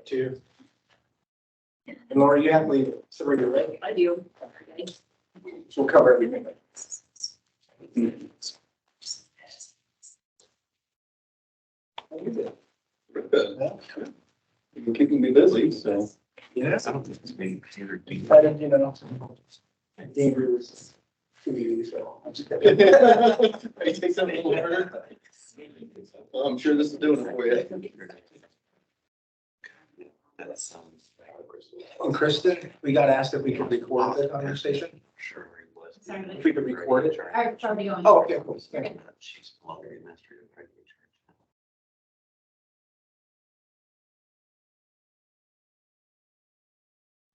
too. And Laura, you have to survey your rate. I do. So we'll cover everything. You're keeping me busy, so. Yes. I don't think it's being considered. I didn't, you know. Dangerous. So I'm just kidding. Hey, take something a little harder. Well, I'm sure this is doing it for you. That sounds. And Kristen, we got asked if we could record the conversation. Sure. it was. If we could record it. I've already on. Oh, okay, cool. Thank you. She's longer administrative.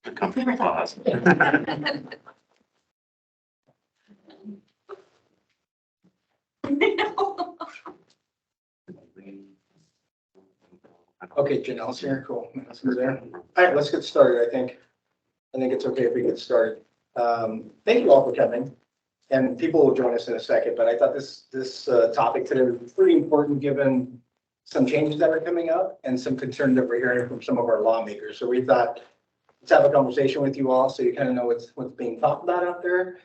A comfortable pause. Okay, Janelle's here, cool. Janelle's there. All right, let's get started, I think. I think it's okay if we get started. Thank you all for coming. And people will join us in a second, but I thought this topic today was pretty important given some changes that are coming up and some concerns that we're hearing from some of our lawmakers. So we thought, let's have a conversation with you all so you kind of know what's being talked about out there.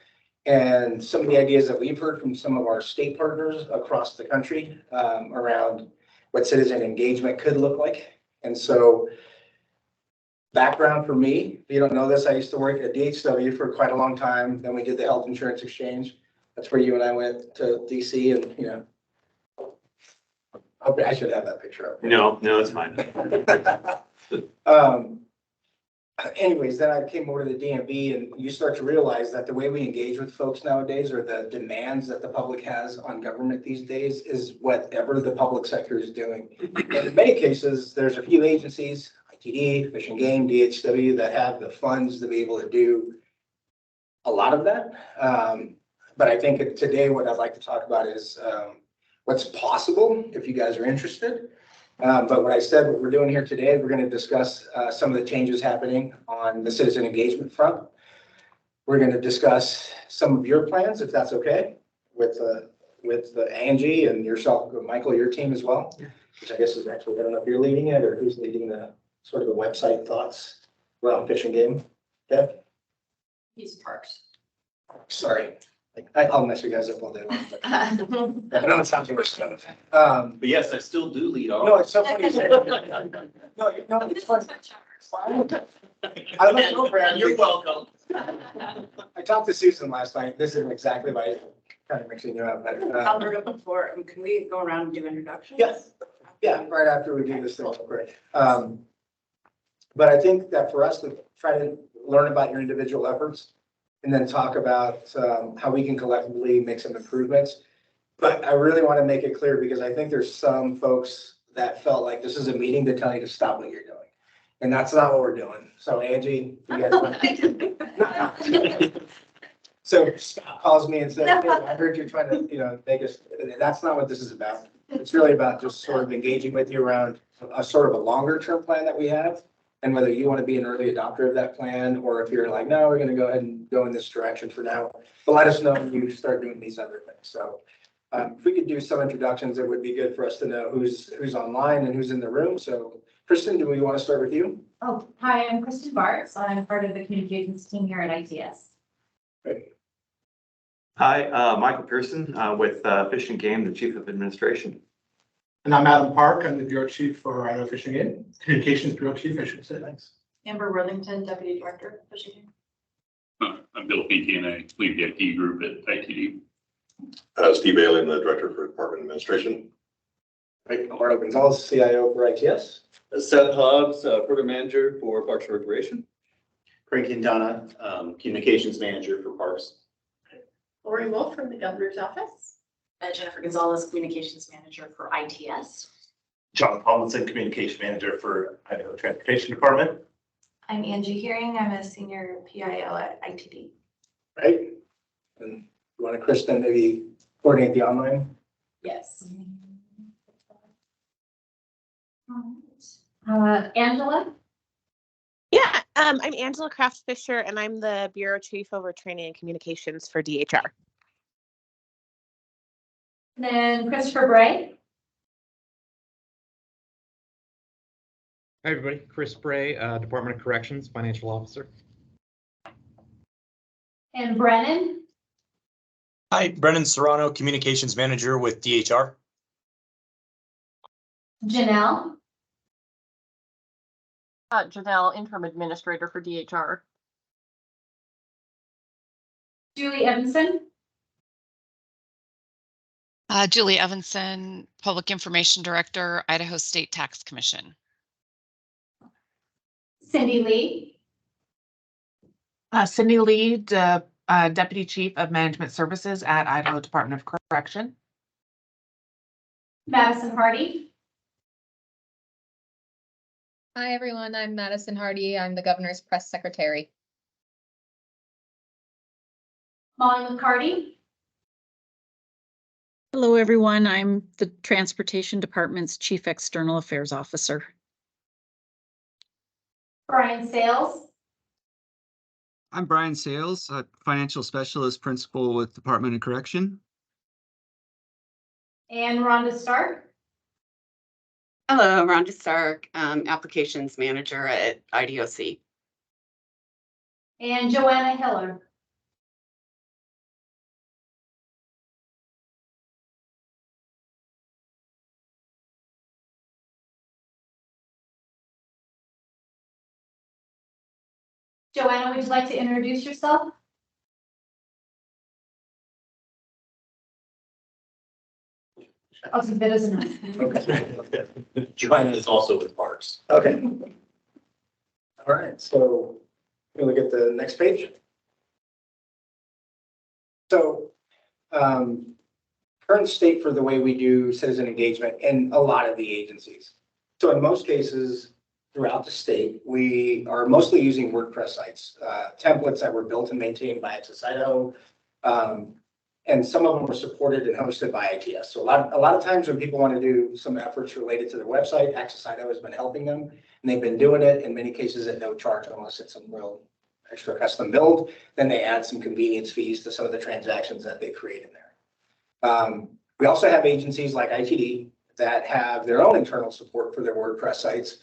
And some of the ideas that we've heard from some of our state partners across the country around what citizen engagement could look like. And so background for me, if you don't know this, I used to work at DHW for quite a long time. Then we did the health insurance exchange. That's where you and I went to DC and, you know. Okay, I should have that picture up. No, it's fine. Anyways, then I came over to the DMV and you start to realize that the way we engage with folks nowadays or the demands that the public has on government these days is whatever the public sector is doing. And in many cases, there's a few agencies, ITD, Fish and Game, DHW, that have the funds to be able to do a lot of that. But I think today what I'd like to talk about is what's possible if you guys are interested. But what I said, what we're doing here today, we're going to discuss some of the changes happening on the citizen engagement front. We're going to discuss some of your plans, if that's okay, with Angie and yourself, Michael, your team as well, which I guess is actually, I don't know if you're leading it or who's leading the sort of the website thoughts around Fish and Game. Okay. He's parks. Sorry. I'll mess you guys up all day long. But I know it sounds worse. But yes, I still do lead off. No, it's so funny. No, it's fun. I looked over at You're you. welcome. I talked to Susan last night. This isn't exactly my kind of mixing you up, but Albert, before, can we go around and do introductions? yes, yeah, right after we do this thing, great. But I think that for us to try to learn about your individual efforts and then talk about how we can collectively make some improvements. But I really want to make it clear because I think there's some folks that felt like this is a meeting to tell you to stop what you're doing. And that's not what we're doing. So Angie, you guys so Scott calls me and says, hey, I heard you're trying to, make us, that's not what this is about. It's really about just sort of engaging with you around a sort of a longer term plan that we have. And whether you want to be an early adopter of that plan, or if you're like, no, we're going to go ahead and go in this direction for now, but let us know when you start doing these other things. So if we could do some introductions, it would be good for us to know who's online and who's in the room. So Kristen, do we want to start with you? Oh, hi, I'm Kristen Bartz. I'm part of the communications team here at ITS. Great. Hi, Michael Pearson with Fish and Game, the Chief of Administration. And I'm Adam Park. I'm the Bureau Chief for Idaho Fish and Game, Communications Bureau Chief, I should say. Thanks. Amber Worthington, Deputy Director of Fishing Game. I'm Bill Pinky and I lead the IT group at ITD. Steve Bailey, I'm the Director for Department Administration. Right, Marlo Gonzalez, CIO for ITS. Seth Hobbs, Program Manager for Parks and Recreation. Craig Quintana, Communications Manager for Parks. Lori Wolf from the Governor's Office. Jennifer Gonzalez, Communications Manager for ITS. John Tomlinson, Communication Manager for Idaho Transportation Department. I'm Angie Hearing. I'm a senior PIO at ITD. Right. And you want to, Kristen, maybe coordinate the online? Yes. Angela? Yeah, I'm Angela Kraft Fisher, and I'm the Bureau Chief over Training and Communications for DHR. Then Christopher Bray? Hi, everybody. Chris Bray, Department of Corrections, Financial Officer. And Brennan, Hi, Brennan Serrano, Communications Manager with DHR. Janelle, Janelle, Interim Administrator for DHR. Julie Evanson, Julie Evanson, Public Information Director, Idaho State Tax Commission. Cindy Lee, Cindy Lee, Deputy Chief of Management Services at Idaho Department of Correction. Madison Hardy, Hi, everyone. I'm Madison Hardy. I'm the Governor's Press Secretary. Molly McCarty, Hello, everyone. I'm the Transportation Department's Chief External Affairs Officer. Brian Sales, I'm Brian Sales, a Financial Specialist Principal with Department of Correction. and Rhonda Stark. Hello, Rhonda Stark, Applications Manager at IDOC. And Joanna Hiller. Joanna, would you like to introduce yourself? Okay, that isn't enough. Joanna is also with Parks. Okay. All right, so we'll look at the next page. So current state for the way we do citizen engagement in a lot of the agencies. So in most cases throughout the state, we are mostly using WordPress sites, templates that were built and maintained by Access Idaho. And some of them are supported and hosted by ITS. So a lot of times when people want to do some efforts related to their website, Access Idaho has been helping them, and they've been doing it in many cases at no charge unless it's some real extra custom build. Then they add some convenience fees to some of the transactions that they create in there. We also have agencies like ITD that have their own internal support for their WordPress sites.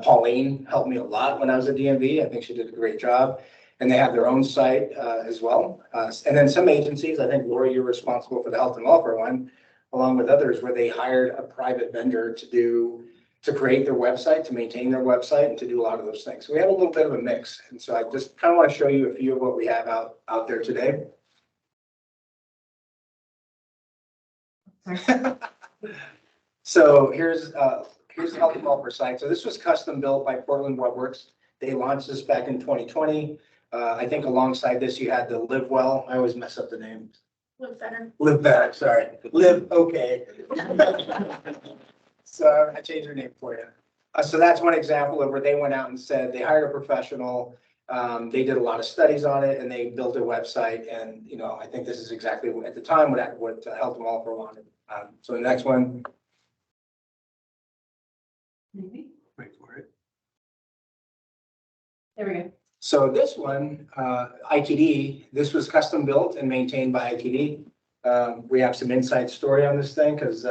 Pauline helped me a lot when I was at DMV. I think she did a great job. And they have their own site as well. And then some agencies, I think, Lori, you're responsible for the health and welfare one, along with others, where they hired a private vendor to create their website, to maintain their website, and to do a lot of those things. So we have a little bit of a mix. And so I just kind of want to show you a few of what we have out there today. So here's the health and welfare site. So this was custom built by Portland WebWorks. They launched this back in 2020. I think alongside this, you had the Live Well. I always mess up the name. Live better. Live Better, sorry. Live Okay. So I changed their name for you. So that's one example of where they went out and said they hired a professional. They did a lot of studies on it and they built a website. And, you know, I think this is exactly what, at the time, what Health and Welfare wanted. So the next one. Maybe. Wait for it. There we go. So this one, ITD, this was custom built and maintained by ITD. We have some inside story on this thing because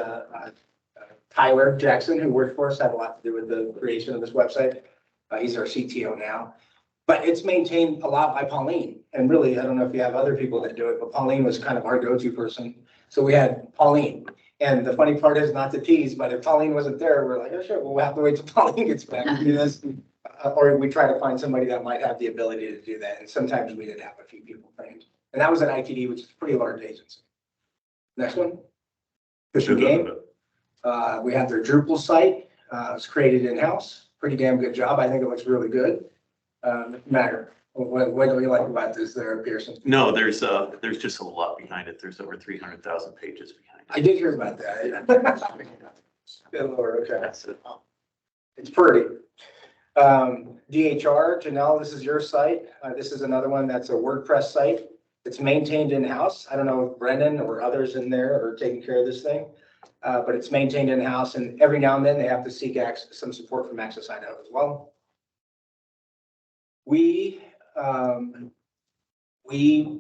Tyler Jackson, who worked for us, had a lot to do with the creation of this website. He's our CTO now. But it's maintained a lot by Pauline. And really, I don't know if you have other people that do it, but Pauline was kind of our go-to person. So we had Pauline. And the funny part is, not to tease, but if Pauline wasn't there, we're like, oh, sure, we'll have to wait till Pauline gets back to do this. Or we try to find somebody that might have the ability to do that. And sometimes we did have a few people trained. And that was at ITD, which is a pretty large agency. Next one. Fish and Game. We have their Drupal site. It's created in-house. Pretty damn good job. I think it looks really good. Matter. What do you like about this there, Pearson? No, there's just a lot behind it. There's over 300,000 pages behind it. I did hear about that. Good Lord, okay. It's pretty. DHR, Janelle, this is your site. This is another one that's a WordPress site. It's maintained in-house. I don't know if Brendan or others in there are taking care of this thing, but it's maintained in-house, and every now and then they have to seek some support from Access Idaho as well. We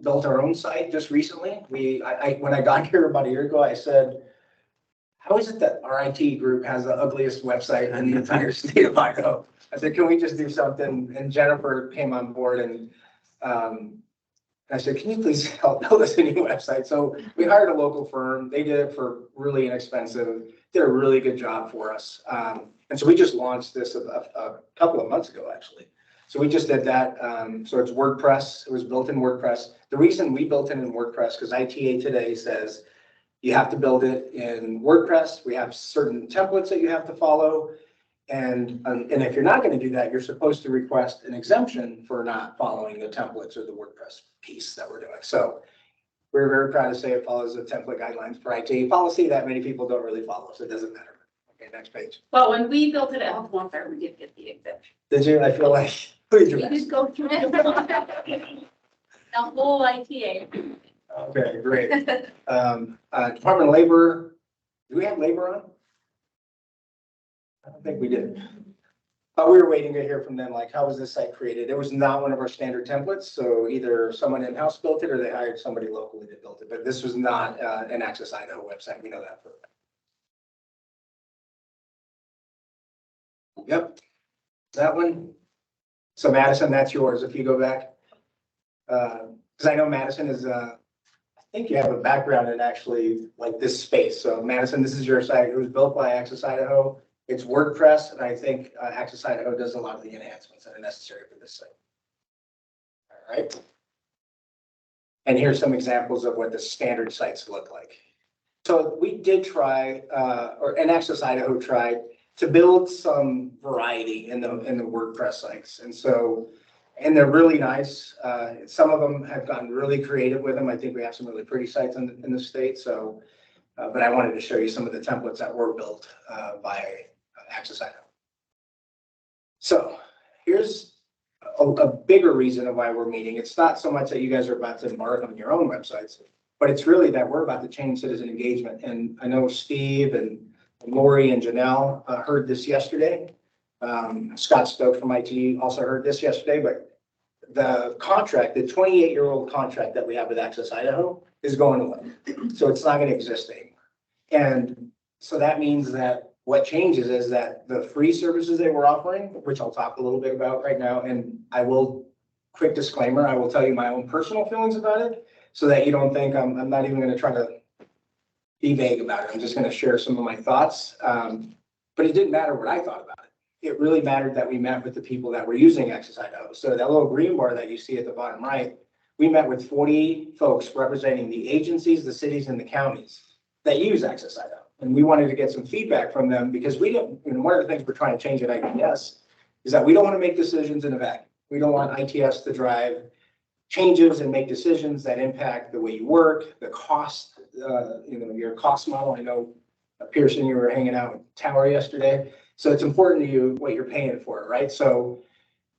built our own site just recently. When I got here about a year ago, I said, how is it that our IT group has the ugliest website in the entire state of Idaho? I said, can we just do something? And Jennifer came on board and I said, can you please help build us a new website? So we hired a local firm. They did it for really inexpensive, did a really good job for us. And so we just launched this a couple of months ago, actually. So we just did that. So it's WordPress. It was built in WordPress. The reason we built it in WordPress, because ITA today says you have to build it in WordPress. We have certain templates that you have to follow. And if you're not going to do that, you're supposed to request an exemption for not following the templates or the WordPress piece that we're doing. So we're very proud to say it follows the template guidelines for IT policy that many people don't really follow, so it doesn't matter. Okay, next page. Well, when we built it at Health Welfare, we did get the exemption. Did you? I feel like, please We did go through the whole ITA. Okay, great. Department of Labor, do we have labor on? I don't think we did. But we were waiting to hear from them, like, how was this site created? It was not one of our standard templates, so either someone in-house built it or they hired somebody locally that built it. But this was not an Access Idaho website. We know that for a fact. Yep, that one. So Madison, that's yours if you go back. Because I know Madison is, I think you have a background in actually like this space. So Madison, this is your site. It was built by Access Idaho. It's WordPress, and I think Access Idaho does a lot of the enhancements that are necessary for this site. All right. And here's some examples of what the standard sites look like. So we did try, and Access Idaho tried to build some variety in the WordPress sites. And so, and they're really nice. Some of them have gotten really creative with them. I think we have some really pretty sites in the state. So, but I wanted to show you some of the templates that were built by Access Idaho. So here's a bigger reason of why we're meeting. It's not so much that you guys are about to embark on your own websites, but it's really that we're about to change citizen engagement. And I know Steve and Lori and Janelle heard this yesterday. Scott Stokes from IT also heard this yesterday, but the contract, the 28-year-old contract that we have with Access Idaho is going away. So it's not going to exist anymore. And so that means that what changes is that the free services they were offering, which I'll talk a little bit about right now, and I will, quick disclaimer, I will tell you my own personal feelings about it so that you don't think I'm not even going to try to be vague about it. I'm just going to share some of my thoughts. But it didn't matter what I thought about it. It really mattered that we met with the people that were using Access Idaho. So that little green bar that you see at the bottom right, we met with 40 folks representing the agencies, the cities, and the counties that use Access Idaho. And we wanted to get some feedback from them because we don't, you know, one of the things we're trying to change at ITS is that we don't want to make decisions in a vacuum. We don't want ITS to drive changes and make decisions that impact the way you work, the cost, you know, your cost model. I know Pearson, you were hanging out with Tower yesterday. So it's important to you what you're paying for, right? So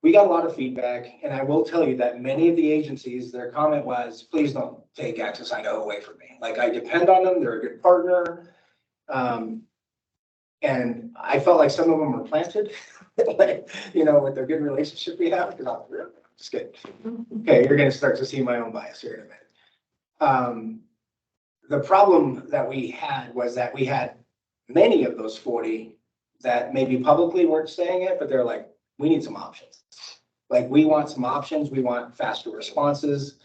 we got a lot of feedback, and I will tell you that many of the agencies, their comment was, please don't take Access Idaho away from me. Like, I depend on them, they're a good partner. And I felt like some of them were planted, like, you know, with the good relationship we have, because I'm really, just kidding. Okay, you're gonna start to see my own bias here in a minute. The problem that we had was that we had many of those 40 that maybe publicly weren't saying it, but they're like, we need some options. Like, we want some options. We want faster responses.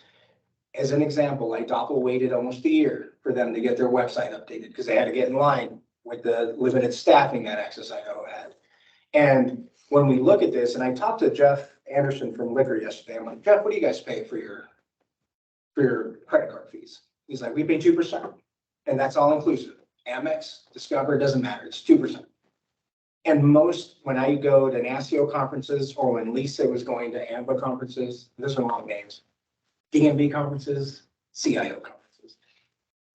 As an example, like Doppel waited almost a year for them to get their website updated because they had to get in line with the limited staffing that Access Idaho had. And when we look at this, and I talked to Jeff Anderson from Liquor yesterday, I'm like, Jeff, what do you guys pay for your credit card fees? He's like, we pay 2%, and that's all inclusive. Amex, Discover, it doesn't matter. It's 2%. And most, when I go to NASCIO conferences or when Lisa was going to AMBA conferences, those are long names, DMV conferences, CIO conferences,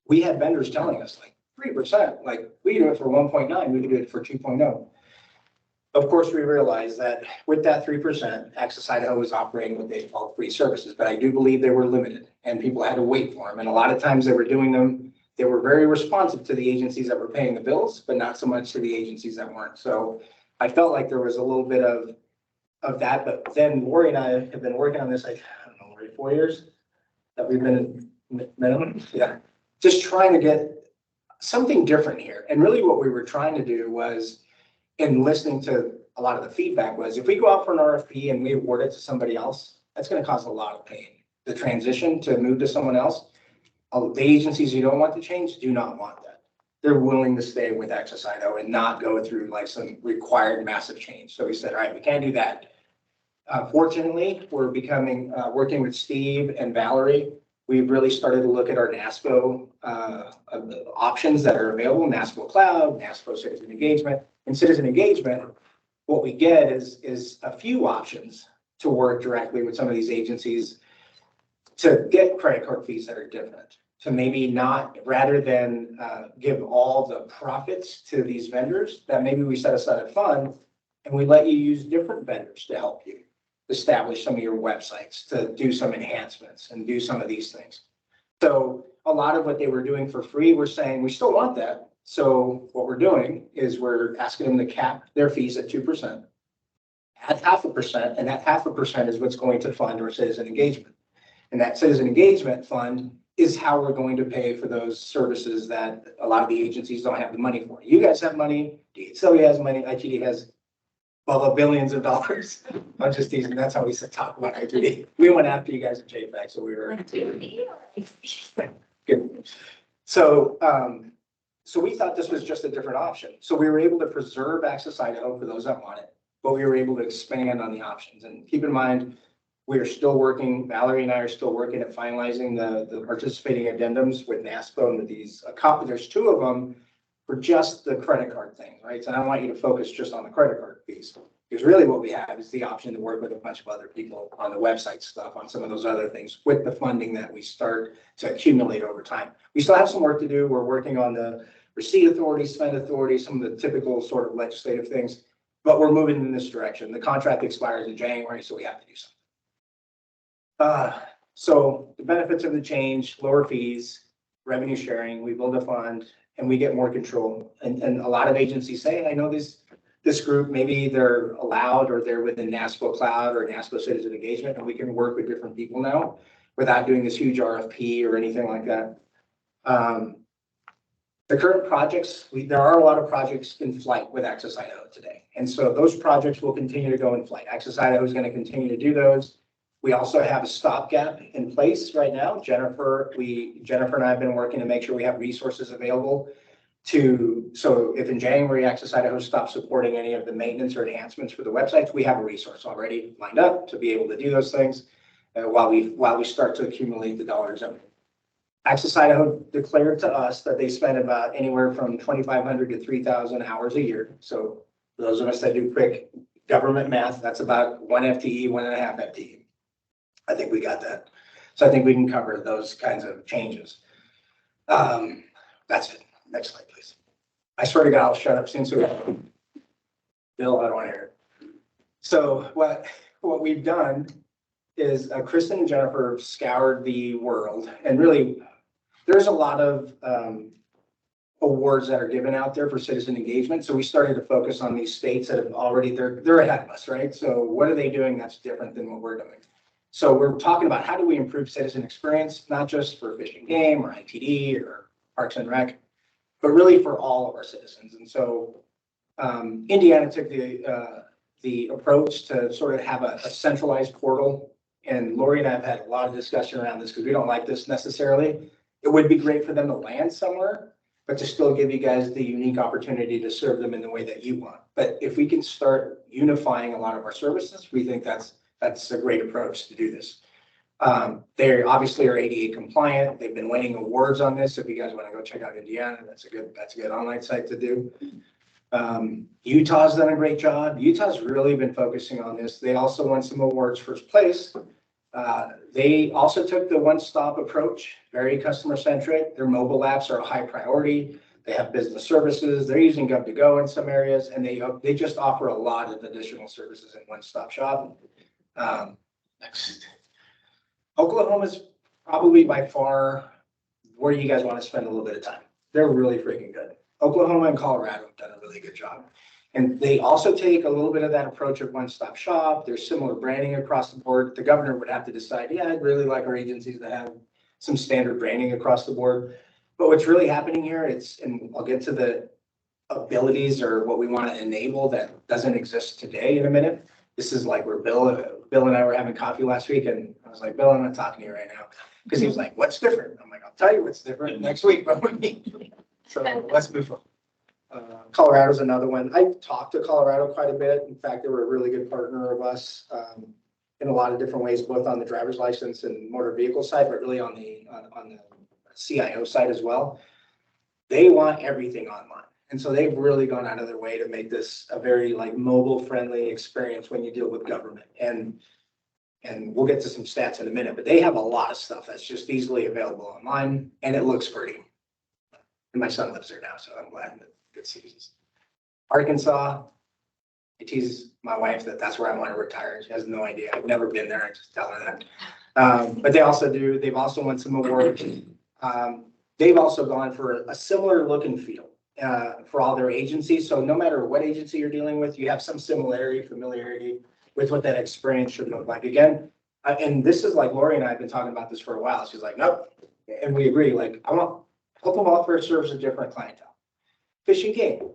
we had vendors telling us like 3%, like we do it for 1.9, we can do it for 2.0. Of course, we realized that with that 3%, Access Idaho was operating what they call free services, but I do believe they were limited and people had to wait for them. And a lot of times they were doing them, they were very responsive to the agencies that were paying the bills, but not so much to the agencies that weren't. So I felt like there was a little bit of that, but then Lori and I have been working on this, I don't know, Lori, 4 years that we've been in minimum. Yeah. Just trying to get something different here. And really what we were trying to do was, in listening to a lot of the feedback, was if we go out for an RFP and we award it to somebody else, that's going to cause a lot of pain. The transition to move to someone else, the agencies you don't want to change do not want that. They're willing to stay with Access Idaho and not go through like some required massive change. So we said, all right, we can't do that. Fortunately, we're becoming, working with Steve and Valerie, we've really started to look at our NASPO options that are available, NASPO Cloud, NASPO Citizen Engagement. In Citizen Engagement, what we get is a few options to work directly with some of these agencies to get credit card fees that are different, to maybe not, rather than give all the profits to these vendors, that maybe we set aside a fund and we let you use different vendors to help you establish some of your websites, to do some enhancements and do some of these things. So a lot of what they were doing for free, we're saying we still want that. So what we're doing is we're asking them to cap their fees at 2%, at 0.5%, and that 0.5% is what's going to fund our citizen engagement. And that citizen engagement fund is how we're going to pay for those services that a lot of the agencies don't have the money for. You guys have money, DHW has money, ITD has billions of dollars. I'm just teasing. That's how we talk about ITD. We went after you guys at JFAC, so we were good. So we thought this was just a different option. So we were able to preserve Access Idaho for those that want it, but we were able to expand on the options. And keep in mind, we are still working, Valerie and I are still working at finalizing the participating addendums with NASPO and with these, there's 2 of them for just the credit card thing, right? So I don't want you to focus just on the credit card piece, because really what we have is the option to work with a bunch of other people on the website stuff, on some of those other things with the funding that we start to accumulate over time. We still have some work to do. We're working on the receipt authority, spend authority, some of the typical sort of legislative things, but we're moving in this direction. The contract expires in January, so we have to do something. So the benefits of the change: lower fees, revenue sharing, we build a fund, and we get more control. And a lot of agencies say, I know this group, maybe they're allowed or they're within NASPO Cloud or NASPO Citizen Engagement, and we can work with different people now without doing this huge RFP or anything like that. The current projects, there are a lot of projects in flight with Access Idaho today. And so those projects will continue to go in flight. Access Idaho is going to continue to do those. We also have a stopgap in place right now. Jennifer and I have been working to make sure we have resources available so if in January Access Idaho stops supporting any of the maintenance or enhancements for the websites, we have a resource already lined up to be able to do those things while we start to accumulate the dollars. Access Idaho declared to us that they spend about anywhere from 2,500 to 3,000 hours a year. So for those of us that do quick government math, that's about 1 FTE, 1.5 FTE. I think we got that. So I think we can cover those kinds of changes. That's it. Next slide, please. I swear to God, I'll shut up soon. So Bill, I don't want to hear it. So what we've done is Kristen and Jennifer have scoured the world, and really there's a lot of awards that are given out there for citizen engagement. So we started to focus on these states that have already, they're ahead of us, right? So what are they doing that's different than what we're doing? So we're talking about how do we improve citizen experience, not just for Fish and Game or ITD or Parks and Rec, but really for all of our citizens. And so Indiana took the approach to sort of have a centralized portal. And Lori and I have had a lot of discussion around this because we don't like this necessarily. It would be great for them to land somewhere, but to still give you guys the unique opportunity to serve them in the way that you want. But if we can start unifying a lot of our services, we think that's a great approach to do this. They obviously are ADA compliant. They've been winning awards on this. If you guys want to go check out Indiana, that's a good online site to do. Utah's done a great job. Utah's really been focusing on this. They also won some awards first place. They also took the one-stop approach, very customer-centric. Their mobile apps are a high priority. They have business services. They're using Gov2Go in some areas, and they just offer a lot of additional services in one-stop shop. Next. Oklahoma's probably by far where you guys want to spend a little bit of time. They're really freaking good. Oklahoma and Colorado have done a really good job. And they also take a little bit of that approach of one-stop shop. There's similar branding across the board. The governor would have to decide, yeah, I'd really like our agencies to have some standard branding across the board. But what's really happening here, and I'll get to the abilities or what we want to enable that doesn't exist today in a minute. This is like where Bill and I were having coffee last week, and I was like, Bill, I'm not talking to you right now. Because he was like, what's different? I'm like, I'll tell you what's different next week, but with me. So let's move on. Colorado's another one. I talked to Colorado quite a bit. In fact, they were a really good partner of us in a lot of different ways, both on the driver's license and motor vehicle side, but really on the CIO side as well. They want everything online. And so they've really gone out of their way to make this a very like mobile friendly experience when you deal with government. And we'll get to some stats in a minute, but they have a lot of stuff that's just easily available online and it looks pretty. And my son lives there now, so I'm glad that it sees. Arkansas, I tease my wife that that's where I want to retire. She has no idea. I've never been there. I just tell her that. But they've also won some awards. They've also gone for a similar look and feel for all their agencies. So no matter what agency you're dealing with, you have some familiarity with what that experience should look like. Again, and this is like Lori and I have been talking about this for a while. She's like, nope. And we agree, like, I want health and welfare serves a different clientele. Fish and game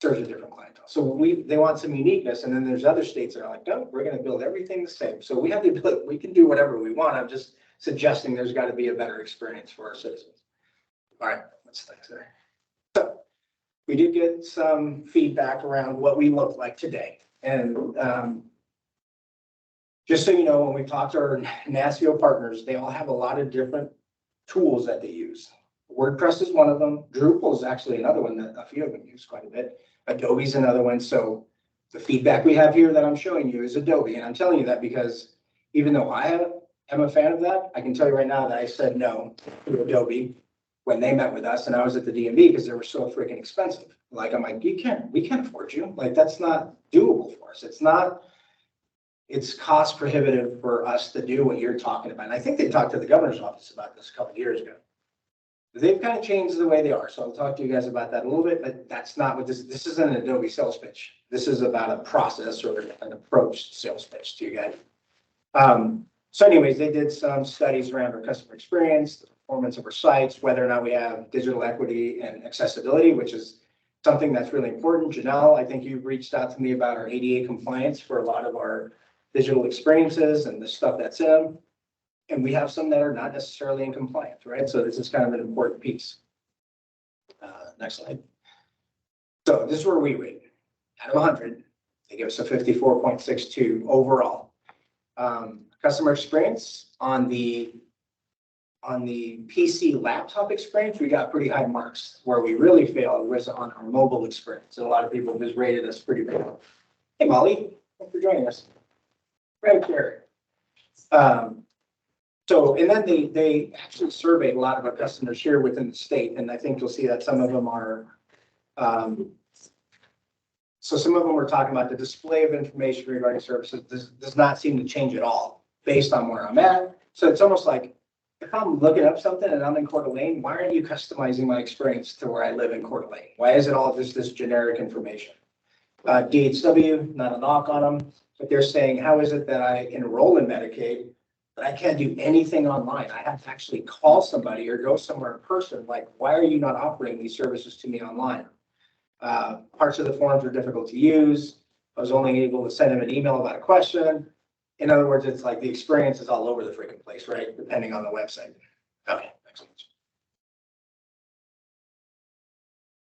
serves a different clientele. So they want some uniqueness. And then there's other states that are like, no, we're going to build everything the same. So we have the ability, we can do whatever we want. I'm just suggesting there's got to be a better experience for our citizens. All right, let's next there. So we did get some feedback around what we look like today. And just so you know, when we talk to our NASCIO partners, they all have a lot of different tools that they use. WordPress is one of them. Drupal is actually another one that a few of them use quite a bit. Adobe's another one. So the feedback we have here that I'm showing you is Adobe. And I'm telling you that because even though I am a fan of that, I can tell you right now that I said no to Adobe when they met with us and I was at the DMV because they were so freaking expensive. Like, I'm like, we can't afford you. Like, that's not doable for us. It's cost prohibitive for us to do what you're talking about. And I think they talked to the governor's office about this a couple of years ago. They've kind of changed the way they are. So I'll talk to you guys about that a little bit, but that's not what this isn't an Adobe sales pitch. This is about a process or an approach sales pitch to you guys. So anyways, they did some studies around our customer experience, the performance of our sites, whether or not we have digital equity and accessibility, which is something that's really important. Janelle, I think you've reached out to me about our ADA compliance for a lot of our digital experiences and the stuff that's in them. And we have some that are not necessarily in compliance, right? So this is kind of an important piece. Next slide. So this is where we rate. Out of 100, they give us a 54.62 overall. Customer experience on the PC laptop experience, we got pretty high marks. Where we really failed was on our mobile experience. And a lot of people just rated us pretty bad. Hey, Molly, thanks for joining us. Right here. So, and then they actually surveyed a lot of our customers here within the state, and I think you'll see that some of them are, so some of them were talking about the display of information regarding services does not seem to change at all based on where I'm at. So it's almost like if I'm looking up something and I'm in Coeur d'Alene, why aren't you customizing my experience to where I live in Coeur d'Alene? Why is it all just this generic information? DHW, not a knock on them, but they're saying, how is it that I enroll in Medicaid, but I can't do anything online? I have to actually call somebody or go somewhere in person. Like, why are you not offering these services to me online? Parts of the forms are difficult to use. I was only able to send them an email about a question. In other words, it's like the experience is all over the freaking place, right? Depending on the website. Okay, excellent.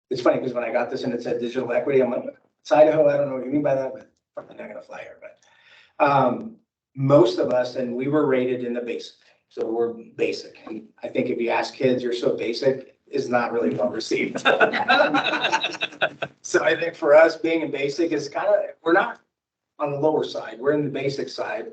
It's funny because when I got this and it said digital equity, I'm like, it's Idaho. I don't know what you mean by that, but probably not going to fly here. But most of us, and we were rated in the basic. So we're basic. And I think if you ask kids, you're so basic is not really well received. So I think for us, being in basic is kind of, we're not on the lower side. We're in the basic side.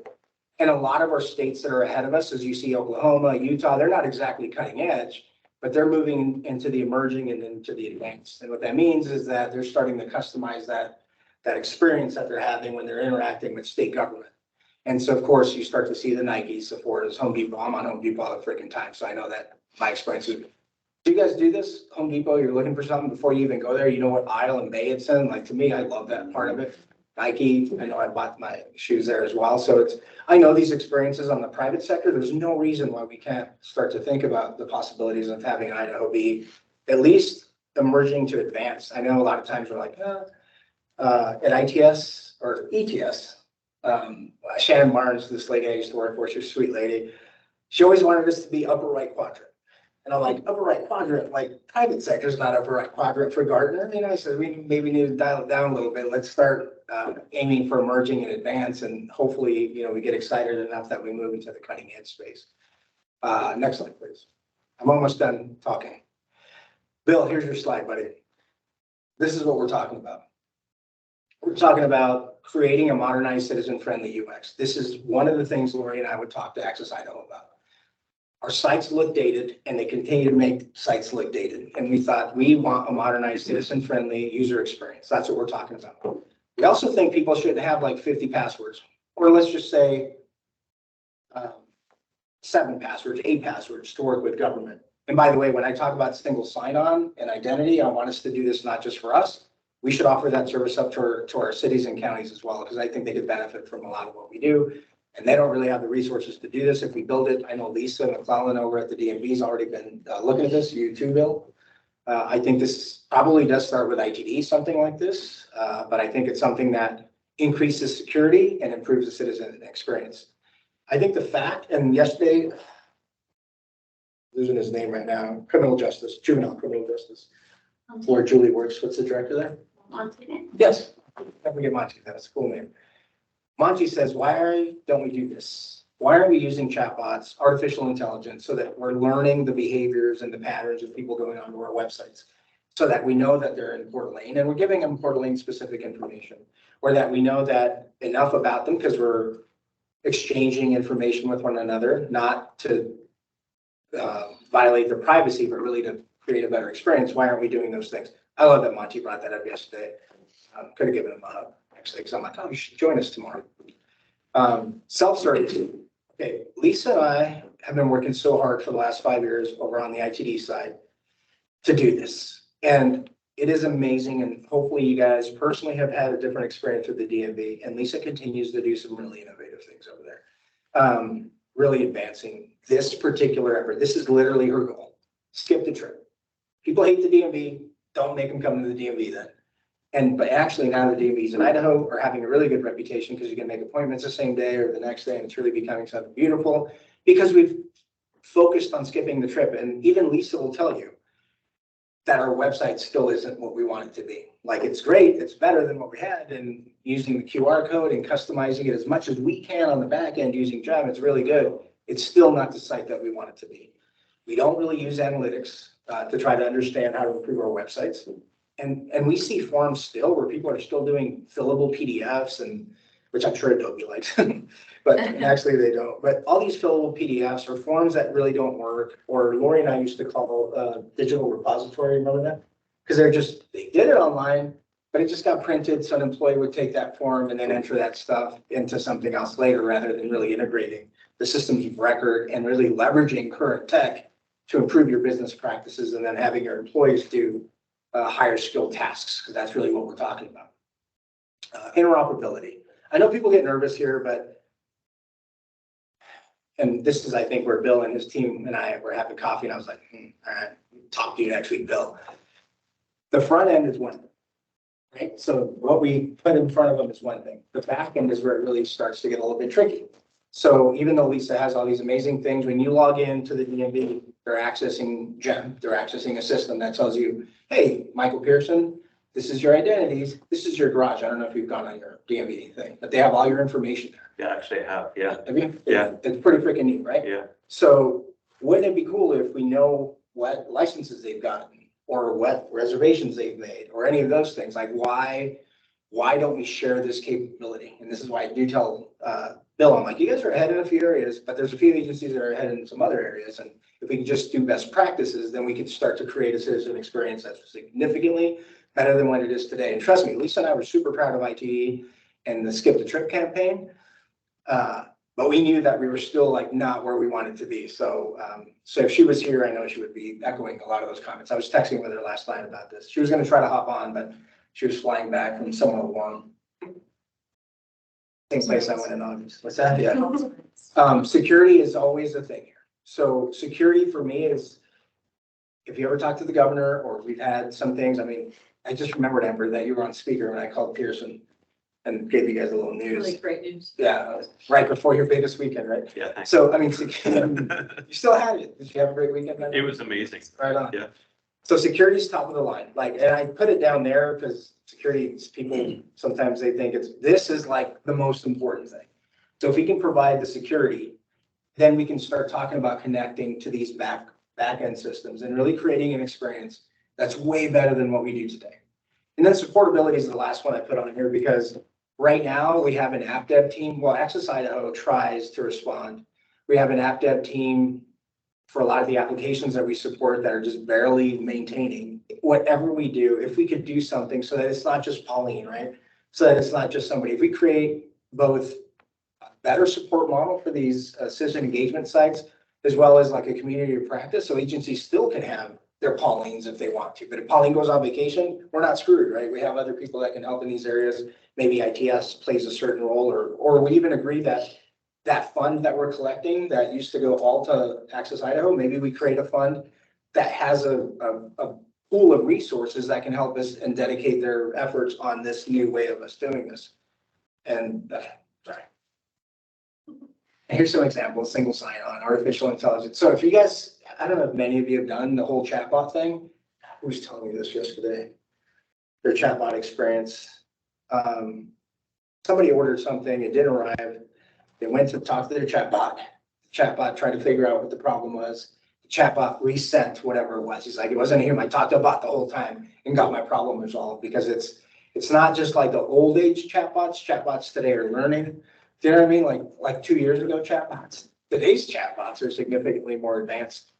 And a lot of our states that are ahead of us, as you see, Oklahoma, Utah, they're not exactly cutting edge, but they're moving into the emerging and into the advanced. And what that means is that they're starting to customize that experience that they're having when they're interacting with state government. And so, of course, you start to see the Nikes, Sephora's, Home Depot. I'm on Home Depot all the freaking time, so I know that my experience is. Do you guys do this? Home Depot, you're looking for something before you even go there. You know what aisle and bay it's in. Like, to me, I love that part of it. Nike, I know I bought my shoes there as well. So I know these experiences on the private sector, there's no reason why we can't start to think about the possibilities of having Idaho be at least emerging to advance. I know a lot of times we're like, at ITS or ETS, Shannon Barnes, this lady I used to work for, she's a sweet lady. She always wanted us to be upper right quadrant. And I'm like, upper right quadrant, like private sector is not upper right quadrant for Gartner. I said, we maybe need to dial it down a little bit. Let's start aiming for emerging in advance. And hopefully, we get excited enough that we move into the cutting edge space. Next slide, please. I'm almost done talking. Bill, here's your slide, buddy. This is what we're talking about. We're talking about creating a modernized citizen-friendly UX. This is one of the things Lori and I would talk to Access Idaho about. Our sites look dated and they continue to make sites look dated. And we thought we want a modernized citizen-friendly user experience. That's what we're talking about. We also think people should have like 50 passwords, or let's just say 7 passwords, 8 passwords to work with government. And by the way, when I talk about single sign-on and identity, I want us to do this not just for us. We should offer that service up to our cities and counties as well, because I think they could benefit from a lot of what we do. And they don't really have the resources to do this if we build it. I know Lisa McClellan over at the DMV has already been looking at this. You too, Bill. I think this probably does start with ITD, something like this. But I think it's something that increases security and improves the citizen experience. I think the fact, and yesterday, losing his name right now, juvenile criminal justice. Lord Julie Works, what's the director there? Monty. Yes, I forget Monty, that's a cool name. Monty says, why don't we do this? Why aren't we using chatbots, artificial intelligence, so that we're learning the behaviors and the patterns of people going onto our websites, so that we know that they're in Coeur d'Alene and we're giving them Coeur d'Alene specific information, or that we know that enough about them because we're exchanging information with one another, not to violate their privacy, but really to create a better experience. Why aren't we doing those things? I love that Monty brought that up yesterday. Could have given him a hug, actually, because I'm like, oh, you should join us tomorrow. Self-service. Okay, Lisa and I have been working so hard for the last 5 years over on the ITD side to do this. And it is amazing. And hopefully you guys personally have had a different experience with the DMV. And Lisa continues to do some really innovative things over there. Really advancing this particular effort. This is literally her goal. Skip the trip. People hate the DMV. Don't make them come to the DMV then. But actually now the DMVs in Idaho are having a really good reputation because you can make appointments the same day or the next day, and it's really becoming something beautiful because we've focused on skipping the trip. And even Lisa will tell you that our website still isn't what we want it to be. Like, it's great, it's better than what we had, and using the QR code and customizing it as much as we can on the back end using Java, it's really good. It's still not the site that we want it to be. We don't really use analytics to try to understand how to improve our websites. And we see forms still where people are still doing fillable PDFs, and which I'm sure Adobe likes, but actually they don't. But all these fillable PDFs are forms that really don't work, or Lori and I used to call digital repository, remember that? Because they did it online, but it just got printed, so an employee would take that form and then enter that stuff into something else later, rather than really integrating the systems of record and really leveraging current tech to improve your business practices, and then having your employees do higher skill tasks, because that's really what we're talking about. Interoperability. I know people get nervous here, and this is, I think, where Bill and his team and I were having coffee, and I was like, all right, talk to you next week, Bill. The front end is one thing, right? So what we put in front of them is one thing. The back end is where it really starts to get a little bit tricky. So even though Lisa has all these amazing things, when you log into the DMV, they're accessing GEM, they're accessing a system that tells you, hey, Michael Pearson, this is your identities, this is your garage. I don't know if you've gone on your DMV thing, but they have all your information there. Yeah, actually I have, yeah. Have you? Yeah. It's pretty freaking neat, right? Yeah. So wouldn't it be cool if we know what licenses they've gotten, or what reservations they've made, or any of those things? Like, why don't we share this capability? And this is why I do tell Bill, I'm like, you guys are ahead in a few areas, but there's a few agencies that are ahead in some other areas. And if we can just do best practices, then we can start to create a citizen experience that's significantly better than what it is today. And trust me, Lisa and I were super proud of ITD and the Skip the Trip campaign. But we knew that we were still like not where we wanted to be. So so if she was here, I know she would be echoing a lot of those comments. I was texting with her last night about this. She was going to try to hop on, but she was flying back from somewhere warm. Same place I went in August. What's that? Yeah. Security is always a thing here. So security for me is, if you ever talk to the governor or we've had some things, I mean, I just remembered, Amber, that you were on speaker when I called Pearson and gave you guys a little news. Really great news. Yeah, right before your biggest weekend, right? Yeah, thanks. So, I mean, you still had it. Did you have a great weekend? It was amazing. Right on. Yeah. So security is top of the line, like, and I put it down there because security, people, sometimes they think this is like the most important thing. So if we can provide the security, then we can start talking about connecting to these back end systems and really creating an experience that's way better than what we do today. And then supportability is the last one I put on here because right now we have an app dev team. Well, Access Idaho tries to respond. We have an app dev team for a lot of the applications that we support that are just barely maintaining. Whatever we do, if we could do something so that it's not just Pauline, right? So that it's not just somebody. If we create both a better support model for these citizen engagement sites, as well as like a community of practice, so agencies still can have their Paulines if they want to. But if Pauline goes on vacation, we're not screwed, right? We have other people that can help in these areas. Maybe ITS plays a certain role, or we even agree that that fund that we're collecting that used to go all to Access Idaho, maybe we create a fund that has a pool of resources that can help us and dedicate their efforts on this new way of us doing this. And sorry. Here's some examples: single sign-on, artificial intelligence. So if you guys, I don't know if many of you have done the whole chatbot thing. Who was telling me this yesterday? Their chatbot experience. Somebody ordered something, it didn't arrive. They went to talk to their chatbot. The chatbot tried to figure out what the problem was. The chatbot resent whatever it was. He's like, it wasn't him. I talked to a bot the whole time and got my problem resolved, because it's not just like the old age chatbots. Chatbots today are learning. Do you know what I mean? Like 2 years ago chatbots. Today's chatbots are significantly more advanced.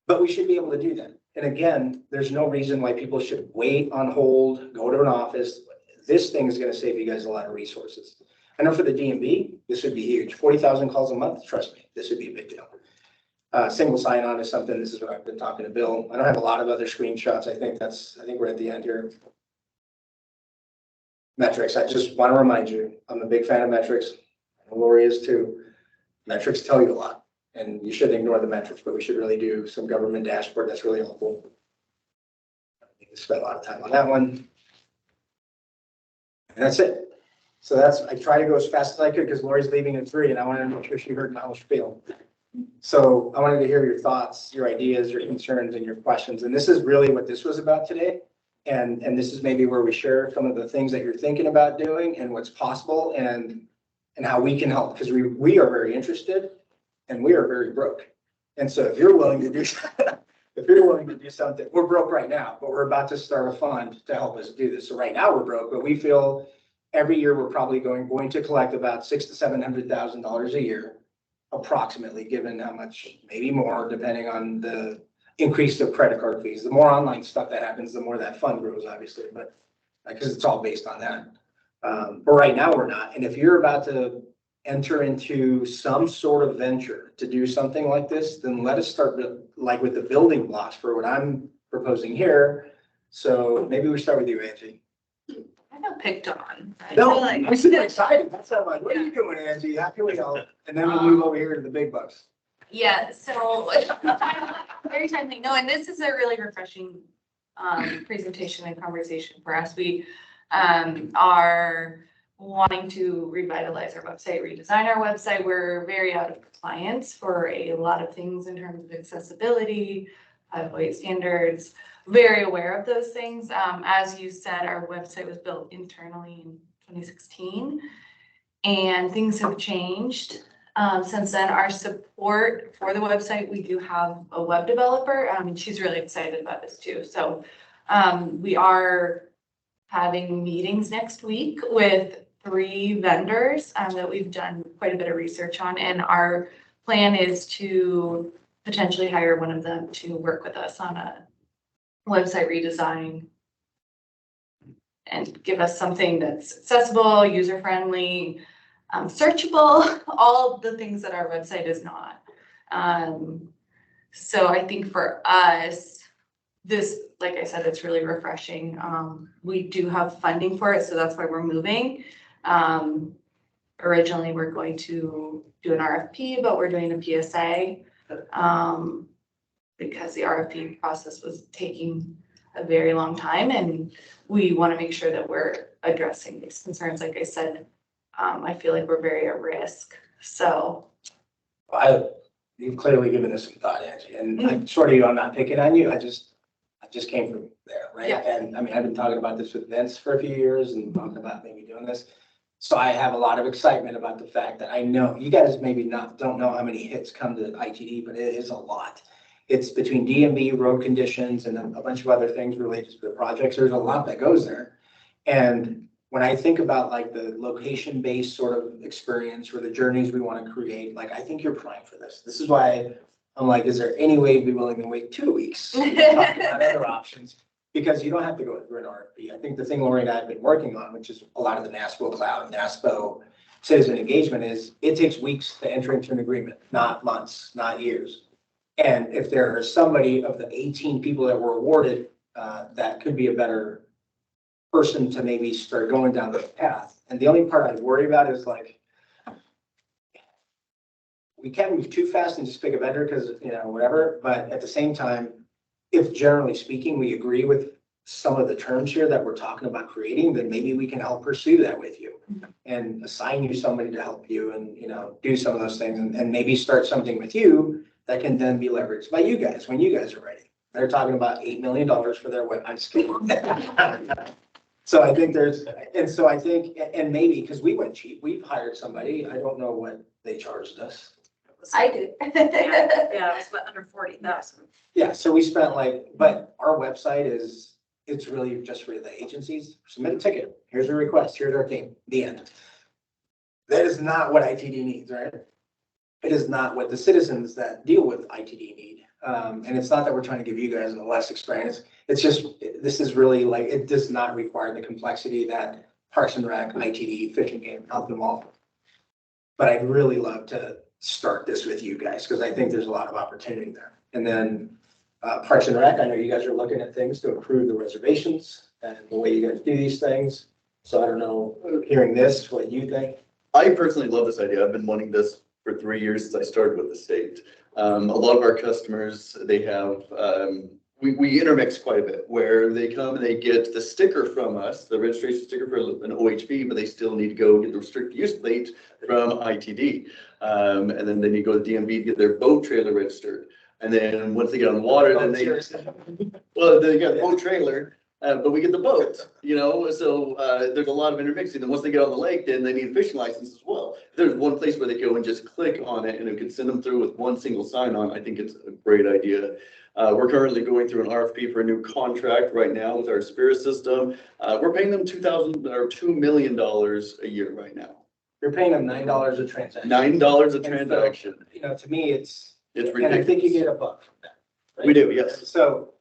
But we should be able to do that. And again, there's no reason why people should wait on hold, go to an office. This thing is going to save you guys a lot of resources. I know for the DMV, this would be huge. 40,000 calls a month, trust me, this would be a big deal. Single sign-on is something, this is what I've been talking to Bill. I don't have a lot of other screenshots. I think we're at the end here. Metrics, I just want to remind you, I'm a big fan of metrics. And Lori is too. Metrics tell you a lot, and you shouldn't ignore the metrics, but we should really do some government dashboard. That's really helpful. I spent a lot of time on that one. And that's it. So I try to go as fast as I could because Lori's leaving at 3 and I wanted to make sure she heard my whole spiel. So I wanted to hear your thoughts, your ideas, your concerns, and your questions. And this is really what this was about today. And this is maybe where we share some of the things that you're thinking about doing and what's possible and how we can help, because we are very interested and we are very broke. And so if you're willing to do something, we're broke right now, but we're about to start a fund to help us do this. So right now we're broke, but we feel every year we're probably going to collect about $600,000 to $700,000 a year, approximately, given how much, maybe more, depending on the increase of credit card fees. The more online stuff that happens, the more that fund grows, obviously, but because it's all based on that. But right now we're not. And if you're about to enter into some sort of venture to do something like this, then let us start with the building blocks for what I'm proposing here. So maybe we start with you, Angie. I got picked on. No, I'm super excited. That's how I'm like, what are you doing, Angie? How can we help? And then we'll move over here to the big bucks. Yeah, so very timely. No, and this is a really refreshing presentation and conversation for us. We are wanting to revitalize our website, redesign our website. We're very out of compliance for a lot of things in terms of accessibility, weight standards. Very aware of those things. As you said, our website was built internally in 2016, and things have changed since then. Our support for the website, we do have a web developer. She's really excited about this too. So we are having meetings next week with 3 vendors that we've done quite a bit of research on, and our plan is to potentially hire one of them to work with us on a website redesign and give us something that's accessible, user-friendly, searchable, all the things that our website is not. So I think for us, this, like I said, it's really refreshing. We do have funding for it, so that's why we're moving. originally were going to do an RFP, but we're doing a PSA. Because the RFP process was taking a very long time, and we want to make sure that we're addressing these concerns. Like I said, I feel like we're very at risk. So You've clearly given this some thought, Angie, and I'm sort of, I'm not picking on you. I just came from there, right? Yeah. And I mean, I've been talking about this with Vince for a few years and talking about maybe doing this. So I have a lot of excitement about the fact that I know you guys maybe don't know how many hits come to ITD, but it is a lot. It's between DMV, road conditions, and a bunch of other things related to the projects. There's a lot that goes there. And when I think about like the location-based sort of experience or the journeys we want to create, like I think you're primed for this. This is why I'm like, is there any way you'd be willing to wait 2 weeks? Talk about other options, because you don't have to go through an RFP. I think the thing Lori and I have been working on, which is a lot of the NASPO Cloud, NASPO citizen engagement, is it takes weeks to enter into an agreement, not months, not years. And if there is somebody of the 18 people that were awarded that could be a better person to maybe start going down this path. And the only part I worry about is like, we can't move too fast and just pick a vendor because, you know, whatever. But at the same time, if generally speaking, we agree with some of the terms here that we're talking about creating, then maybe we can help pursue that with you and assign you somebody to help you and, you know, do some of those things and maybe start something with you that can then be leveraged by you guys when you guys are ready. They're talking about $8 million for their web. I'm just kidding. So I think and maybe because we went cheap, we've hired somebody. I don't know what they charged us. I did. Yeah, it was under 40,000. Yeah, so we spent but our website it's really just for the agencies. Submit a ticket. Here's a request. Here's our team. The end. That is not what ITD needs, right? It is not what the citizens that deal with ITD need. And it's not that we're trying to give you guys a less experience. It's just, this is really it does not require the complexity that Parks and Rec, ITD, Fish and Game, help them all. But I'd really love to start this with you guys because I think there's a lot of opportunity there. And then Parks and Rec, I know you guys are looking at things to improve the reservations and the way you guys do these things. So I don't know, hearing this, what you think? I personally love this idea. I've been wanting this for 3 years since I started with the state. A lot of our customers, they have, we intermix quite a bit where they come and they get the sticker from us, the registration sticker for an OHV, but they still need to go get the restricted use plate from ITD. And then they need to go to DMV to get their boat trailer registered. And then once they get on water, then they got a boat trailer. But we get the boat, you know, so there's a lot of intermixing. And once they get on the lake, then they need a fishing license as well. There's one place where they go and just click on it and it can send them through with one single sign on. I think it's a great idea. We're currently going through an RFP for a new contract right now with our Spirit system. We're paying them $2 million a year right now. You're paying them $9 a transaction. $9 a transaction. So, you know, to me, it's ridiculous. And I think you get a buck from that. Right? We do, yes. So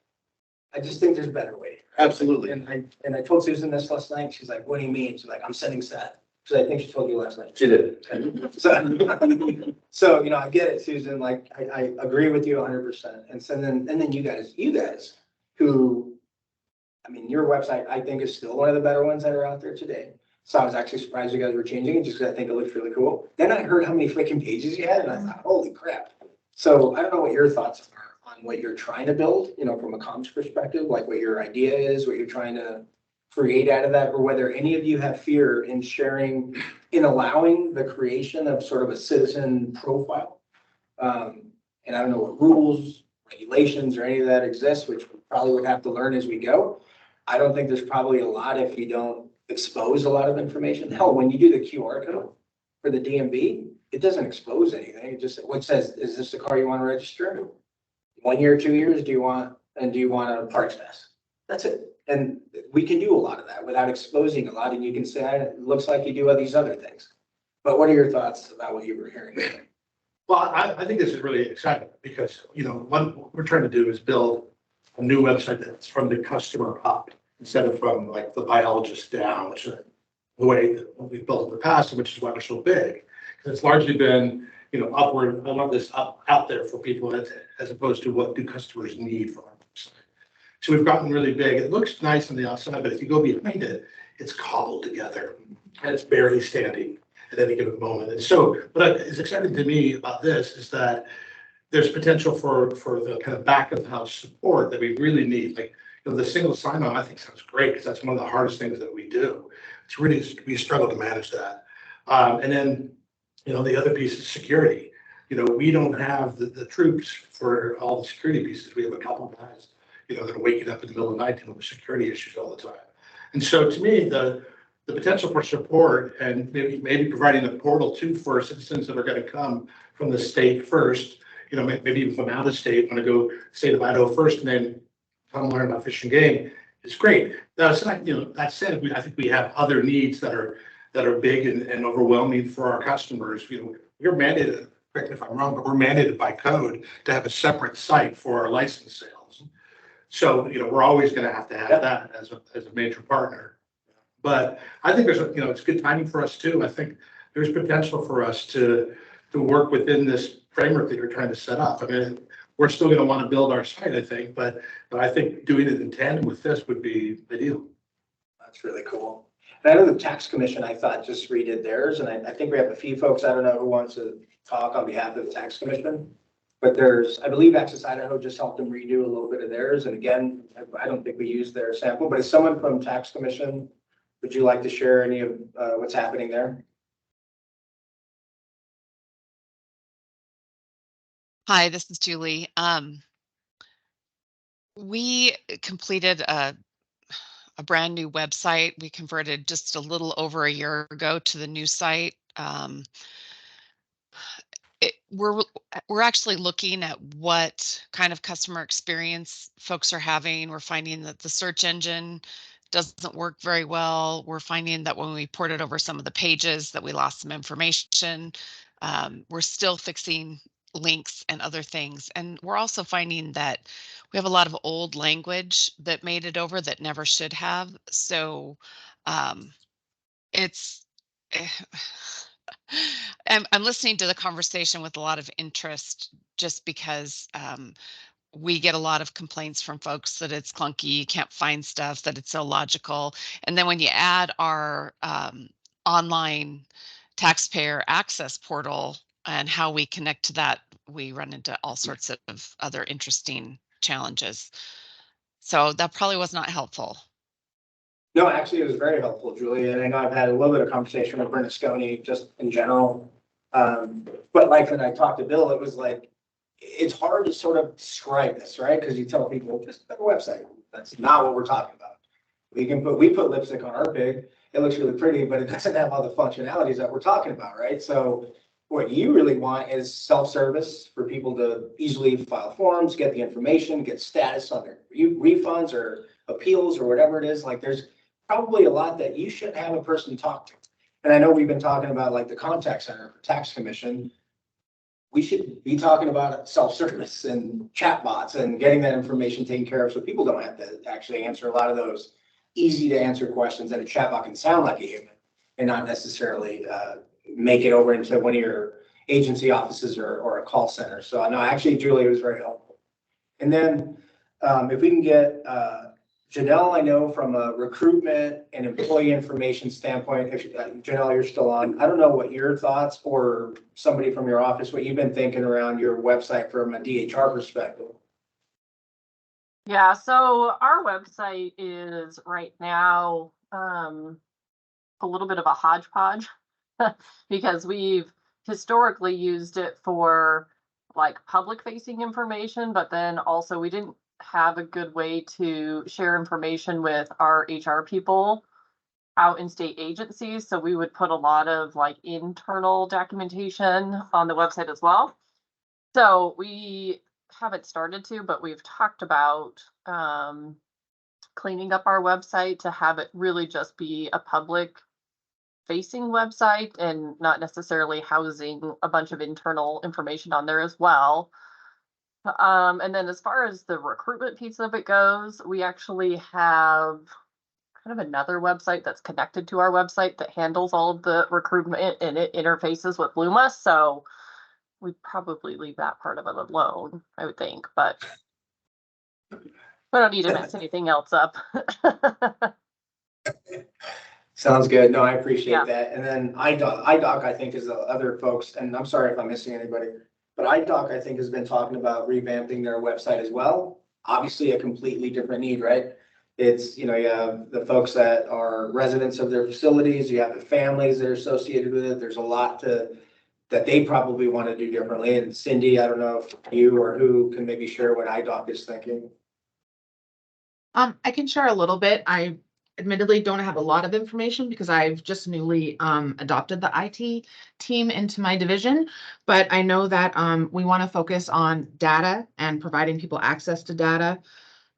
I just think there's a better way. Absolutely. And I told Susan this last night. She's like, what do you mean? She's like, I'm sending Seth. Because I think she told you last night. She did. So, you know, I get it, Susan. Like, I agree with you 100%. And so then you guys who, I mean, your website, I think is still one of the better ones that are out there today. So I was actually surprised you guys were changing it just because I think it looks really cool. Then I heard how many freaking pages you had and I thought, holy crap. So I don't know what your thoughts are on what you're trying to build, you know, from a comms perspective, like what your idea is, what you're trying to create out of that, or whether any of you have fear in sharing, in allowing the creation of sort of a citizen profile. And I don't know what rules, regulations, or any of that exists, which we probably would have to learn as we go. I don't think there's probably a lot if you don't expose a lot of information. Hell, when you do the QR code for the DMV, it doesn't expose anything. It just, what says, is this the car you want to register? 1 year, 2 years, do you want a parks pass? That's it. And we can do a lot of that without exposing a lot. And you can say, it looks like you do all these other things. But what are your thoughts about what you were hearing? Well, I think this is really exciting because, you know, what we're trying to do is build a new website that's from the customer up instead of from like the biologist down, which is the way that we've built in the past, which is why we're so big. Because it's largely been, you know, upward, I want this out there for people as opposed to what do customers need from our website. So we've gotten really big. It looks nice on the outside, but if you go behind it, it's cobbled together and it's barely standing. at any given moment. And so what is exciting to me about this is that there's potential for the kind of back of the house support that we really need. Like, the single sign-on, I think sounds great because that's one of the hardest things that we do. It's really, we struggle to manage that. And then, the other piece is security. We don't have the troops for all the security pieces. We have a couple of guys, that are waking up in the middle of the night dealing with security issues all the time. And so to me, the potential for support and maybe providing a portal too for citizens that are going to come from the state first, maybe even from out of state, want to go state of Idaho first and then come learn about Fish and Game is great. Now, that said, I think we have other needs that are big and overwhelming for our customers. We're mandated, correct me if I'm wrong, but we're mandated by code to have a separate site for our license sales. So, we're always going to have that as a major partner. But I think there's, it's good timing for us too. I think there's potential for us to work within this framework that you're trying to set up. I mean, we're still going to want to build our site, I think, but I think doing it in tandem with this would be ideal. That's really cool. And I know the tax commission, I thought, just redid theirs, and I think we have a few folks, I don't know who wants to talk on behalf of the tax commission. But I believe Access Idaho just helped them redo a little bit of theirs. And again, I don't think we used their sample, but as someone from tax commission, would you like to share any of what's happening there? Hi, this is Julie. We completed a brand new website. We converted just a little over a year ago to the new site. We're actually looking at what kind of customer experience folks are having. We're finding that the search engine doesn't work very well. We're finding that when we ported over some of the pages that we lost some information. We're still fixing links and other things. And we're also finding that we have a lot of old language that made it over that never should have. So it's I'm listening to the conversation with a lot of interest just because we get a lot of complaints from folks that it's clunky, you can't find stuff, that it's illogical. And then when you add our online taxpayer access portal and how we connect to that, we run into all sorts of other interesting challenges. So that probably was not helpful. No, actually, it was very helpful, Julie. And I know I've had a little bit of conversation with Brenda Sconey just in general. But like when I talked to Bill, it was like, it's hard to sort of describe this, right? Because you tell people, just have a website. That's not what we're talking about. We put lipstick on our pig. It looks really pretty, but it doesn't have all the functionalities that we're talking about, right? So what you really want is self-service for people to easily file forms, get the information, get status on their refunds or appeals or whatever it is. Like there's probably a lot that you should have a person talk to. And I know we've been talking about like the contact center for tax commission. We should be talking about self-service and chatbots and getting that information taken care of so people don't have to actually answer a lot of those easy to answer questions that a chatbot can sound like a human and not necessarily make it over into one of your agency offices or a call center. So no, actually, Julie, it was very helpful. And then if we can get Janelle, I know from a recruitment and employee information standpoint, if Janelle, you're still on, I don't know what your thoughts or somebody from your office, what you've been thinking around your website from a DHR perspective. Yeah, so our website is right now a little bit of a hodgepodge because we've historically used it for like public facing information, but then also we didn't have a good way to share information with our HR people out in state agencies. So we would put a lot of like internal documentation on the website as well. So we haven't started to, but we've talked about cleaning up our website to have it really just be a public facing website and not necessarily housing a bunch of internal information on there as well. And then as far as the recruitment piece of it goes, we actually have kind of another website that's connected to our website that handles all of the recruitment and it interfaces with Luma. So we'd probably leave that part of it alone, I would think, but we don't need to mess anything else up. Sounds good. No, I appreciate Yeah. that. And then IDOC, I think is the other folks, and I'm sorry if I'm missing anybody. But IDOC, I think, has been talking about revamping their website as well. Obviously a completely different need, right? It's, you have the folks that are residents of their facilities, you have the families that are associated with it. There's a lot that they probably want to do differently. And Cindy, I don't know if you or who can maybe share what IDOC is thinking. I can share a little bit. I admittedly don't have a lot of information because I've just newly adopted the IT team into my division. But I know that we want to focus on data and providing people access to data,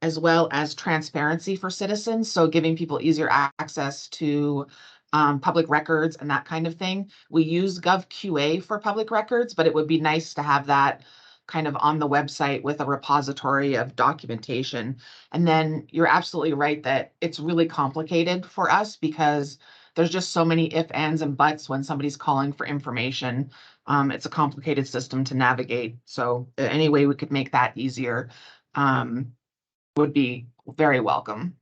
as well as transparency for citizens. So giving people easier access to public records and that kind of thing. We use GovQA for public records, but it would be nice to have that kind of on the website with a repository of documentation. And then you're absolutely right that it's really complicated for us because there's just so many ifs, ands, and buts when somebody's calling for information. It's a complicated system to navigate. So any way we could make that easier would be very welcome.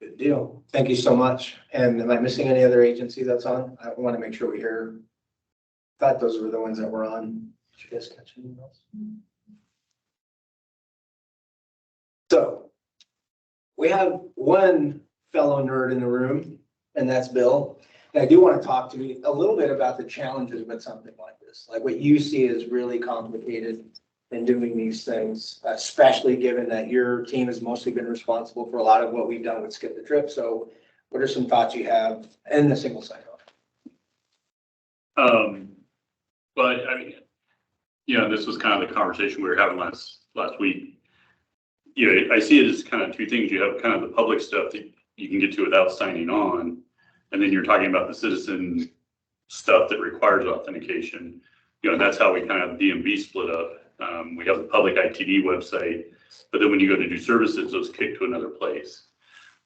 Good deal. Thank you so much. And am I missing any other agency that's on? I want to make sure we hear. Thought those were the ones that were on. Did you guys catch anything else? So we have one fellow nerd in the room, and that's Bill. And I do want to talk to you a little bit about the challenges with something like this, like what you see is really complicated in doing these things, especially given that your team has mostly been responsible for a lot of what we've done with Skip the Trip. So what are some thoughts you have in the single sign-on? But I mean, this was kind of the conversation we were having last week. I see it as kind of two things. You have kind of the public stuff that you can get to without signing on. And then you're talking about the citizen stuff that requires authentication. That's how we kind of DMV split up. We have the public ITD website, but then when you go to do services, those kick to another place.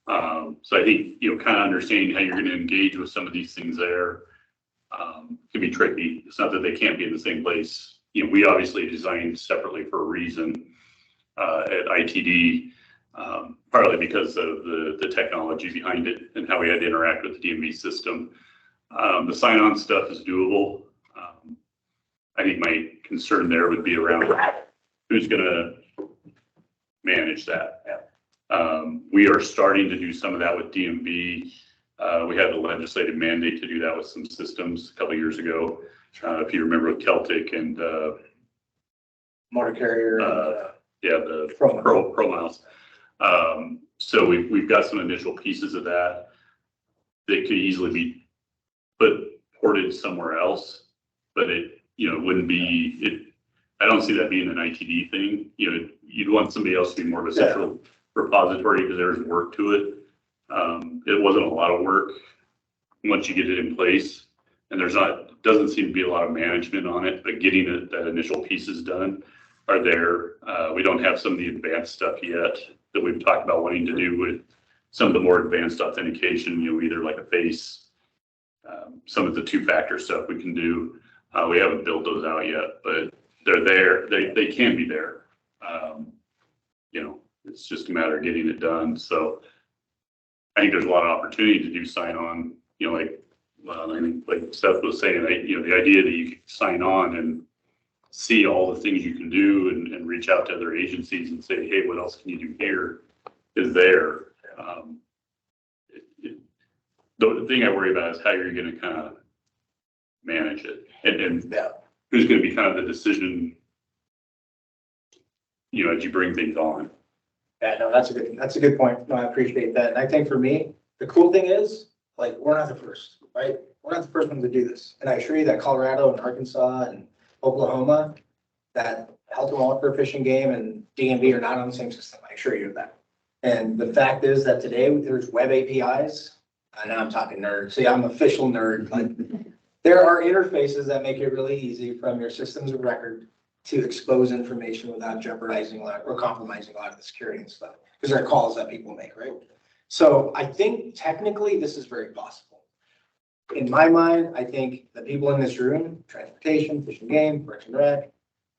So I think, kind of understanding how you're going to engage with some of these things there can be tricky. It's not that they can't be in the same place. We obviously designed separately for a reason at ITD, partly because of the technology behind it and how we had to interact with the DMV system. The sign-on stuff is doable. I think my concern there would be around who's going to manage that. We are starting to do some of that with DMV. We had the legislative mandate to do that with some systems a couple of years ago. If you remember with Celtic and Motor carrier. The Pro Miles. So we've got some initial pieces of that that could easily be ported somewhere else, but it wouldn't be it. I don't see that being an ITD thing. You'd want somebody else to be more of a central repository because there's work to it. It wasn't a lot of work once you get it in place, and doesn't seem to be a lot of management on it, but getting that initial pieces done are there. We don't have some of the advanced stuff yet that we've talked about wanting to do with some of the more advanced authentication, either like a face, some of the two-factor stuff we can do. We haven't built those out yet, but they're there. They can be there. It's just a matter of getting it done. So I think there's a lot of opportunity to do sign on, I think like Seth was saying, the idea that you can sign on and see all the things you can do and reach out to other agencies and say, hey, what else can you do here is there. The thing I worry about is how you're going to kind of manage it and who's going to be kind of the decision, as you bring things on. Yeah, no, that's a good point. No, I appreciate that. And I think for me, the cool thing is, like, we're not the first, right? We're not the first ones to do this. And I assure you that Colorado and Arkansas and Oklahoma, that health and welfare fishing game and DMV are not on the same system. I assure you of that. And the fact is that today there's web APIs. And now I'm talking nerd. See, I'm official nerd. Like, there are interfaces that make it really easy from your systems of record to expose information without jeopardizing a lot or compromising a lot of the security and stuff. Because there are calls that people make, right? So I think technically this is very possible. In my mind, I think the people in this room, transportation, fish and game, Parks and Rec,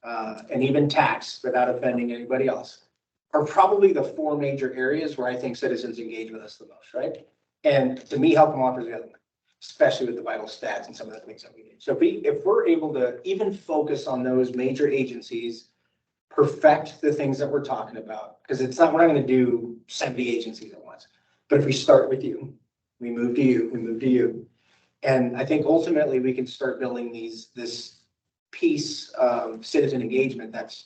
and even tax, without offending anybody else, are probably the four major areas where I think citizens engage with us the most, right? And to me, Health and Welfare is the other one, especially with the vital stats and some of the things that we do. So if we're able to even focus on those major agencies, perfect the things that we're talking about, because it's not, we're not going to do 70 agencies at once. But if we start with you, we move to you, we move to you. And I think ultimately we can start building this piece of citizen engagement that's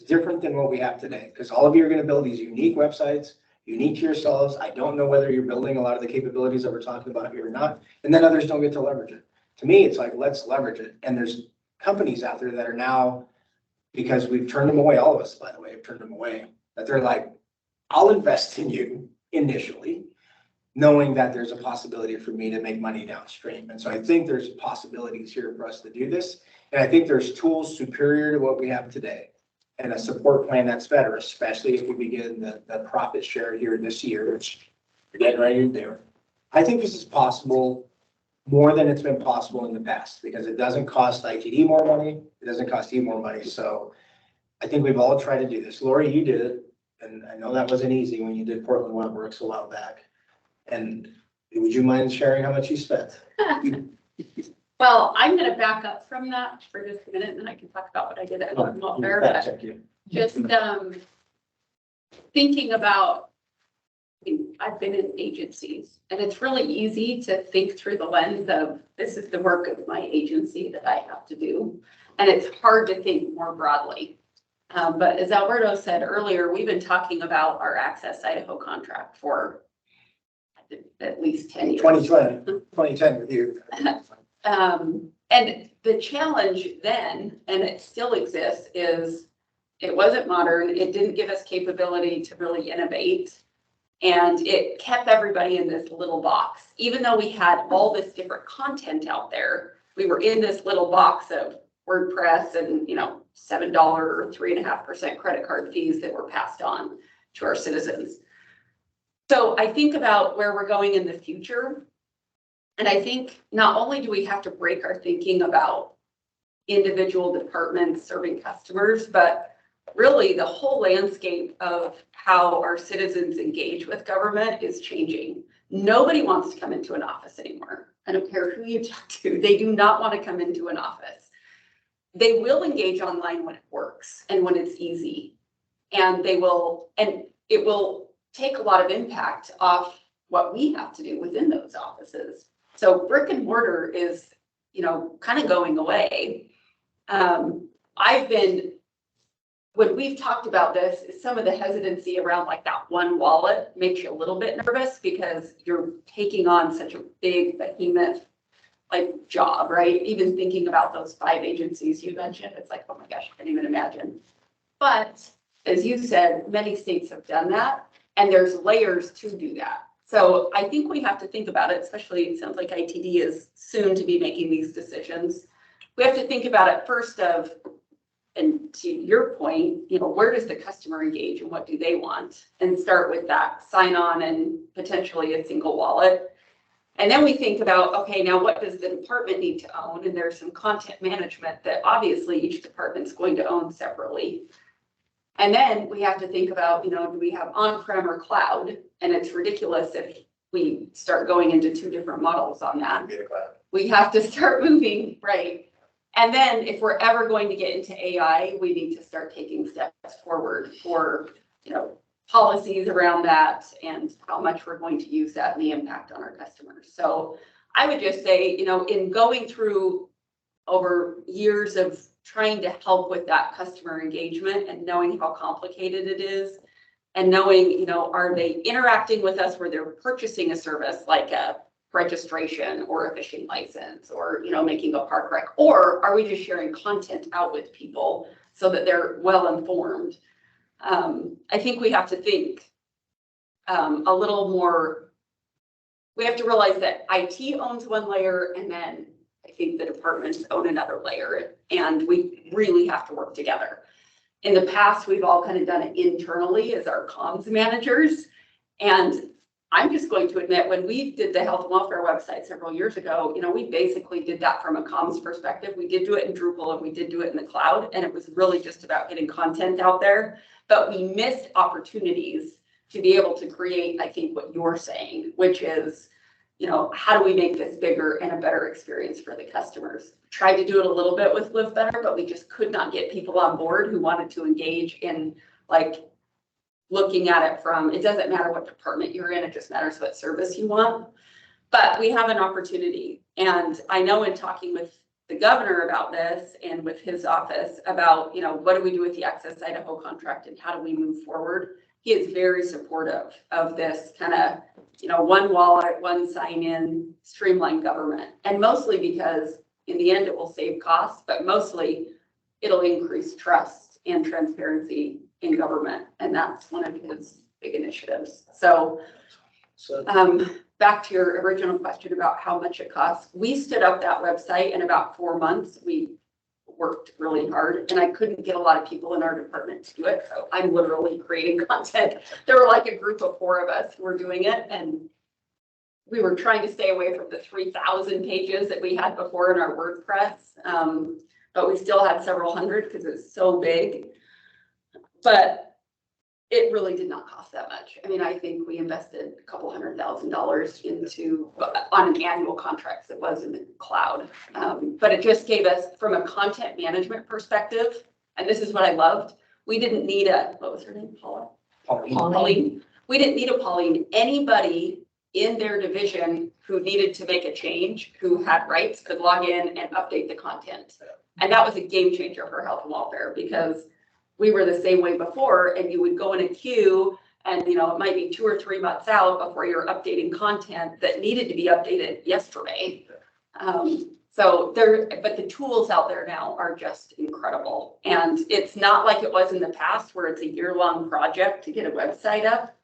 different than what we have today. Because all of you are going to build these unique websites, unique to yourselves. I don't know whether you're building a lot of the capabilities that we're talking about here or not. And then others don't get to leverage it. To me, it's like, let's leverage it. And there's companies out there that are now, because we've turned them away, all of us, by the way, have turned them away, that they're like, I'll invest in you initially, knowing that there's a possibility for me to make money downstream. And so I think there's possibilities here for us to do this. And I think there's tools superior to what we have today and a support plan that's better, especially if we begin the profit share here this year, which we're getting ready to do. I think this is possible more than it's been possible in the past because it doesn't cost ITD more money. It doesn't cost you more money. So I think we've all tried to do this. Lori, you did it. And I know that wasn't easy when you did Portland Webworks a while back. And would you mind sharing how much you spent? Well, I'm going to back up from that for just a minute and then I can talk about what I did at Health and Welfare. Just thinking about, I've been in agencies and it's really easy to think through the lens of this is the work of my agency that I have to do. And it's hard to think more broadly. But as Alberto said earlier, we've been talking about our Access Idaho contract for at least 10 years. 2010 with you. And the challenge then, and it still exists, is it wasn't modern. It didn't give us capability to really innovate. And it kept everybody in this little box. Even though we had all this different content out there, we were in this little box of WordPress and, $7 or 3.5% credit card fees that were passed on to our citizens. So I think about where we're going in the future. And I think not only do we have to break our thinking about individual departments serving customers, but really the whole landscape of how our citizens engage with government is changing. Nobody wants to come into an office anymore. I don't care who you talk to. They do not want to come into an office. They will engage online when it works and when it's easy. And it will take a lot of impact off what we have to do within those offices. So brick and mortar is, kind of going away. When we've talked about this, some of the hesitancy around like that one wallet makes you a little bit nervous because you're taking on such a big behemoth job, right? Even thinking about those 5 agencies you mentioned, it's like, oh my gosh, I can't even imagine. But as you said, many states have done that and there's layers to do that. So I think we have to think about it, especially it sounds like ITD is soon to be making these decisions. We have to think about it first and to your point, where does the customer engage and what do they want? And start with that sign on and potentially a single wallet. And then we think about, okay, now what does the department need to own? And there's some content management that obviously each department's going to own separately. And then we have to think about, do we have on-prem or cloud? And it's ridiculous if we start going into 2 different models on that. We have to start moving, right? And then if we're ever going to get into AI, we need to start taking steps forward for, policies around that and how much we're going to use that and the impact on our customers. So I would just say, in going through over years of trying to help with that customer engagement and knowing how complicated it is and knowing, are they interacting with us where they're purchasing a service like a registration or a fishing license or, making a park rec, or are we just sharing content out with people so that they're well informed? I think we have to think a little more. We have to realize that IT owns one layer and then I think the departments own another layer and we really have to work together. In the past, we've all kind of done it internally as our comms managers. And I'm just going to admit, when we did the Health and Welfare website several years ago, we basically did that from a comms perspective. We did do it in Drupal and we did do it in the cloud. And it was really just about getting content out there. but we missed opportunities to be able to create, I think, what you're saying, which is, you know, how do we make this bigger and a better experience for the customers? Tried to do it a little bit with Live Better, but we just could not get people on board who wanted to engage in like looking at it from, it doesn't matter what department you're in, it just matters what service you want. But we have an opportunity. And I know in talking with the governor about this and with his office about, you know, what do we do with the Access Idaho contract and how do we move forward? He is very supportive of this kind of, you know, one wallet, one sign-in, streamlined government. And mostly because in the end, it will save costs, but mostly it'll increase trust and transparency in government. And that's one of his big initiatives. So back to your original question about how much it costs. We stood up that website in about 4 months. We worked really hard and I couldn't get a lot of people in our department to do it. So I'm literally creating content. There were like a group of 4 of us who were doing it. And we were trying to stay away from the 3,000 pages that we had before in our WordPress. But we still had several hundred because it's so big. But it really did not cost that much. I mean, I think we invested a couple $100,000 into on an annual contract that was in the cloud. But it just gave us, from a content management perspective, and this is what I loved, we didn't need a, what was her name, Paula? Pauline. We didn't need a Pauline. Anybody in their division who needed to make a change, who had rights, could log in and update the content. And that was a game changer for health and welfare because we were the same way before, and you would go in a queue and, you know, it might be 2 or 3 months out before you're updating content that needed to be updated yesterday. So but the tools out there now are just incredible. And it's not like it was in the past where it's a year-long project to get a website up.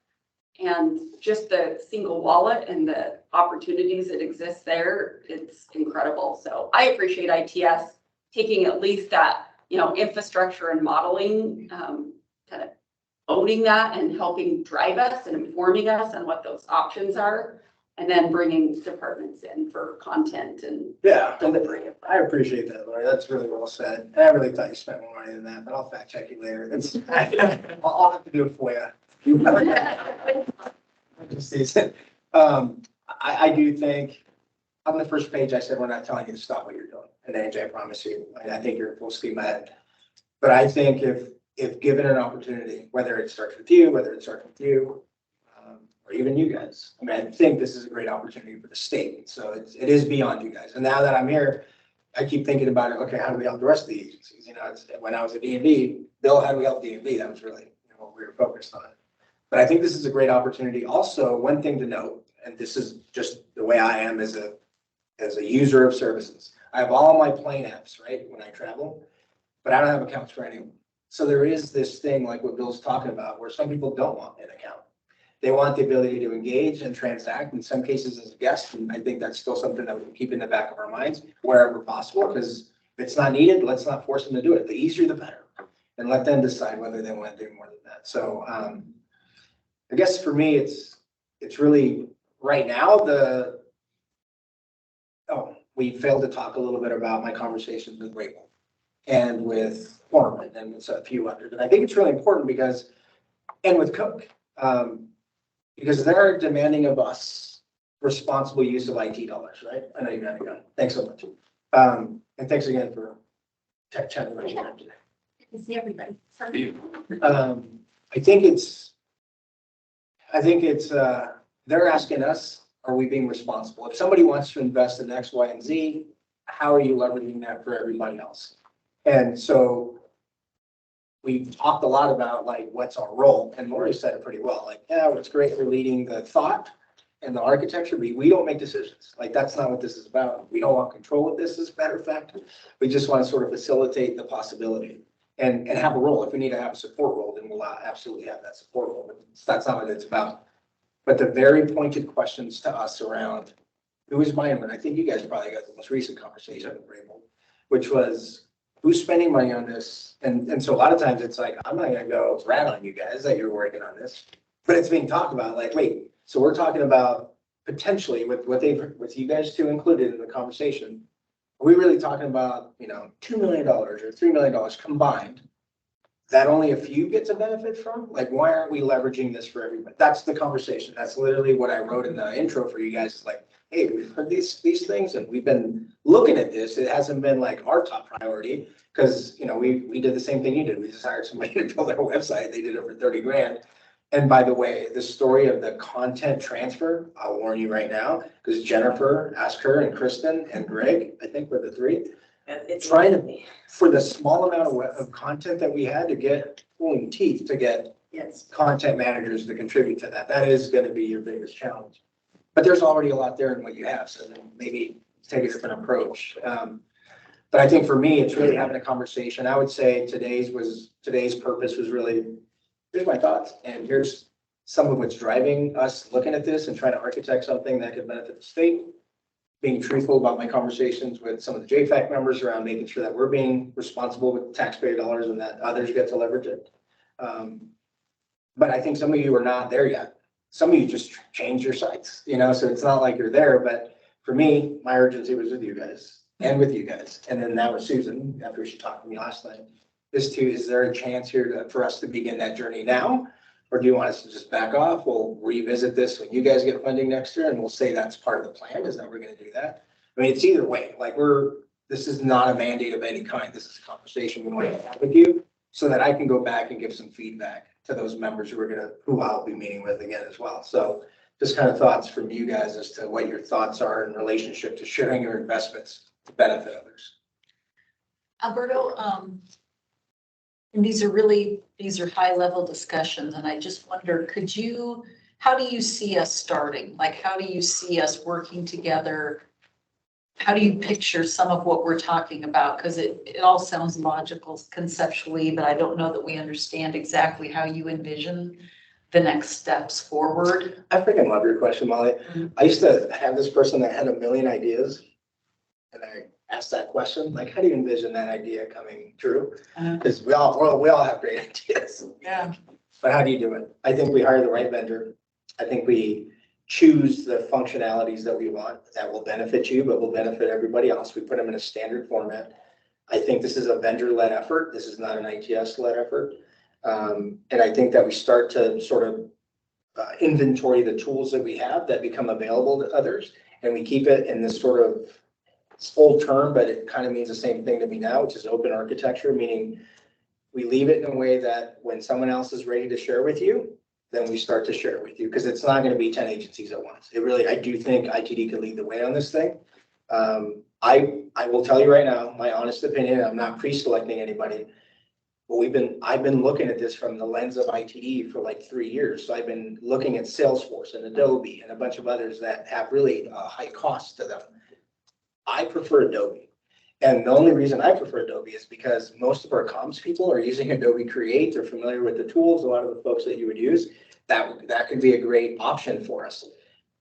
And just the single wallet and the opportunities that exist there, it's incredible. So I appreciate ITS taking at least that, you know, infrastructure and modeling, kind of owning that and helping drive us and informing us on what those options are, and then bringing departments in for content and delivery. I appreciate that, Lori. That's really well said. And I really thought you spent more money than that, but I'll fact check you later. It's, I'll have to do it for you. I do think on the first page, I said, we're not telling you to stop what you're doing. And AJ, I promise you, I think you're full steam ahead. But I think if given an opportunity, whether it starts with you, or even you guys, I mean, I think this is a great opportunity for the state. So it is beyond you guys. And now that I'm here, I keep thinking about it. Okay, how do we help the rest of the agencies? You know, when I was at DMV, Bill, how do we help DMV? That was really, you know, what we were focused on. But I think this is a great opportunity. Also, one thing to note, and this is just the way I am as a user of services. I have all my plane apps, right, when I travel, but I don't have accounts for anyone. So there is this thing like what Bill's talking about, where some people don't want an account. They want the ability to engage and transact, in some cases as a guest. And I think that's still something that we can keep in the back of our minds wherever possible, because if it's not needed, let's not force them to do it. The easier, the better. And let them decide whether they want to do more than that. So I guess for me, it's really right now we failed to talk a little bit about my conversations with Rayble and with Foreman and with a few others. And I think it's really important because, and with Cook, because they're demanding of us responsible use of IT dollars, right? I know you got to go. Thanks so much. And thanks again for chatting with me today. Good to see everybody. I think it's they're asking us, are we being responsible? If somebody wants to invest in X, Y, and Z, how are you leveraging that for everybody else? And so we've talked a lot about like, what's our role? And Lori said it pretty well. Like, yeah, it's great for leading the thought and the architecture, but we don't make decisions. Like, that's not what this is about. We don't want control of this, as a matter of fact. We just want to sort of facilitate the possibility and have a role. If we need to have a support role, then we'll absolutely have that support role. But that's not what it's about. But the very pointed questions to us around who is my owner? I think you guys probably got the most recent conversation with Rayble, which was who's spending money on this? And so a lot of times it's like, I'm not going to go rat on you guys that you're working on this, but it's being talked about like, wait, so we're talking about potentially with with you guys two included in the conversation. Are we really talking about, you know, $2 million or $3 million combined that only a few get to benefit from? Like, why aren't we leveraging this for everybody? That's the conversation. That's literally what I wrote in the intro for you guys. It's like, hey, we've heard these things and we've been looking at this. It hasn't been like our top priority because, you know, we did the same thing you did. We just hired somebody to build our website. They did it for 30 grand. And by the way, the story of the content transfer, I'll warn you right now, because Jennifer, asked her, and Kristen and Greg, I think were the three, trying to, for the small amount of content that we had to get, pulling teeth to get content managers to contribute to that. That is going to be your biggest challenge. But there's already a lot there in what you have, so then maybe take a different approach. But I think for me, it's really having a conversation. I would say today's purpose was really, here's my thoughts, and here's some of what's driving us looking at this and trying to architect something that could benefit the state. Being truthful about my conversations with some of the JFAC members around making sure that we're being responsible with taxpayer dollars and that others get to leverage it. But I think some of you are not there yet. Some of you just changed your sites, you know, so it's not like you're there. But for me, my urgency was with you guys and with you guys. And then now with Susan, after she talked to me last night, is there a chance here for us to begin that journey now? Or do you want us to just back off? We'll revisit this when you guys get funding next year and we'll say that's part of the plan, is that we're going to do that. I mean, it's either way, like this is not a mandate of any kind. This is a conversation we want to have with you so that I can go back and give some feedback to those members who I'll be meeting with again as well. So just kind of thoughts from you guys as to what your thoughts are in relationship to sharing your investments to benefit others. Alberto, and these are high level discussions, and I just wonder, how do you see us starting? Like, how do you see us working together? How do you picture some of what we're talking about? Because it all sounds logical conceptually, but I don't know that we understand exactly how you envision the next steps forward. I freaking love your question, Molly. I used to have this person that had a million ideas, and I asked that question, like, how do you envision that idea coming true? Because we all have great ideas. Yeah. But how do you do it? I think we hire the right vendor. I think we choose the functionalities that we want that will benefit you, but will benefit everybody else. We put them in a standard format. I think this is a vendor-led effort. This is not an ITS-led effort. And I think that we start to sort of inventory the tools that we have that become available to others. And we keep it in this sort of, it's old term, but it kind of means the same thing to me now, which is open architecture, meaning we leave it in a way that when someone else is ready to share with you, then we start to share with you, because it's not going to be 10 agencies at once. I do think ITD could lead the way on this thing. I will tell you right now, my honest opinion, I'm not pre-selecting anybody, but I've been looking at this from the lens of ITD for like 3 years. So I've been looking at Salesforce and Adobe and a bunch of others that have really high costs to them. I prefer Adobe. And the only reason I prefer Adobe is because most of our comms people are using Adobe Create. They're familiar with the tools, a lot of the folks that you would use. That could be a great option for us.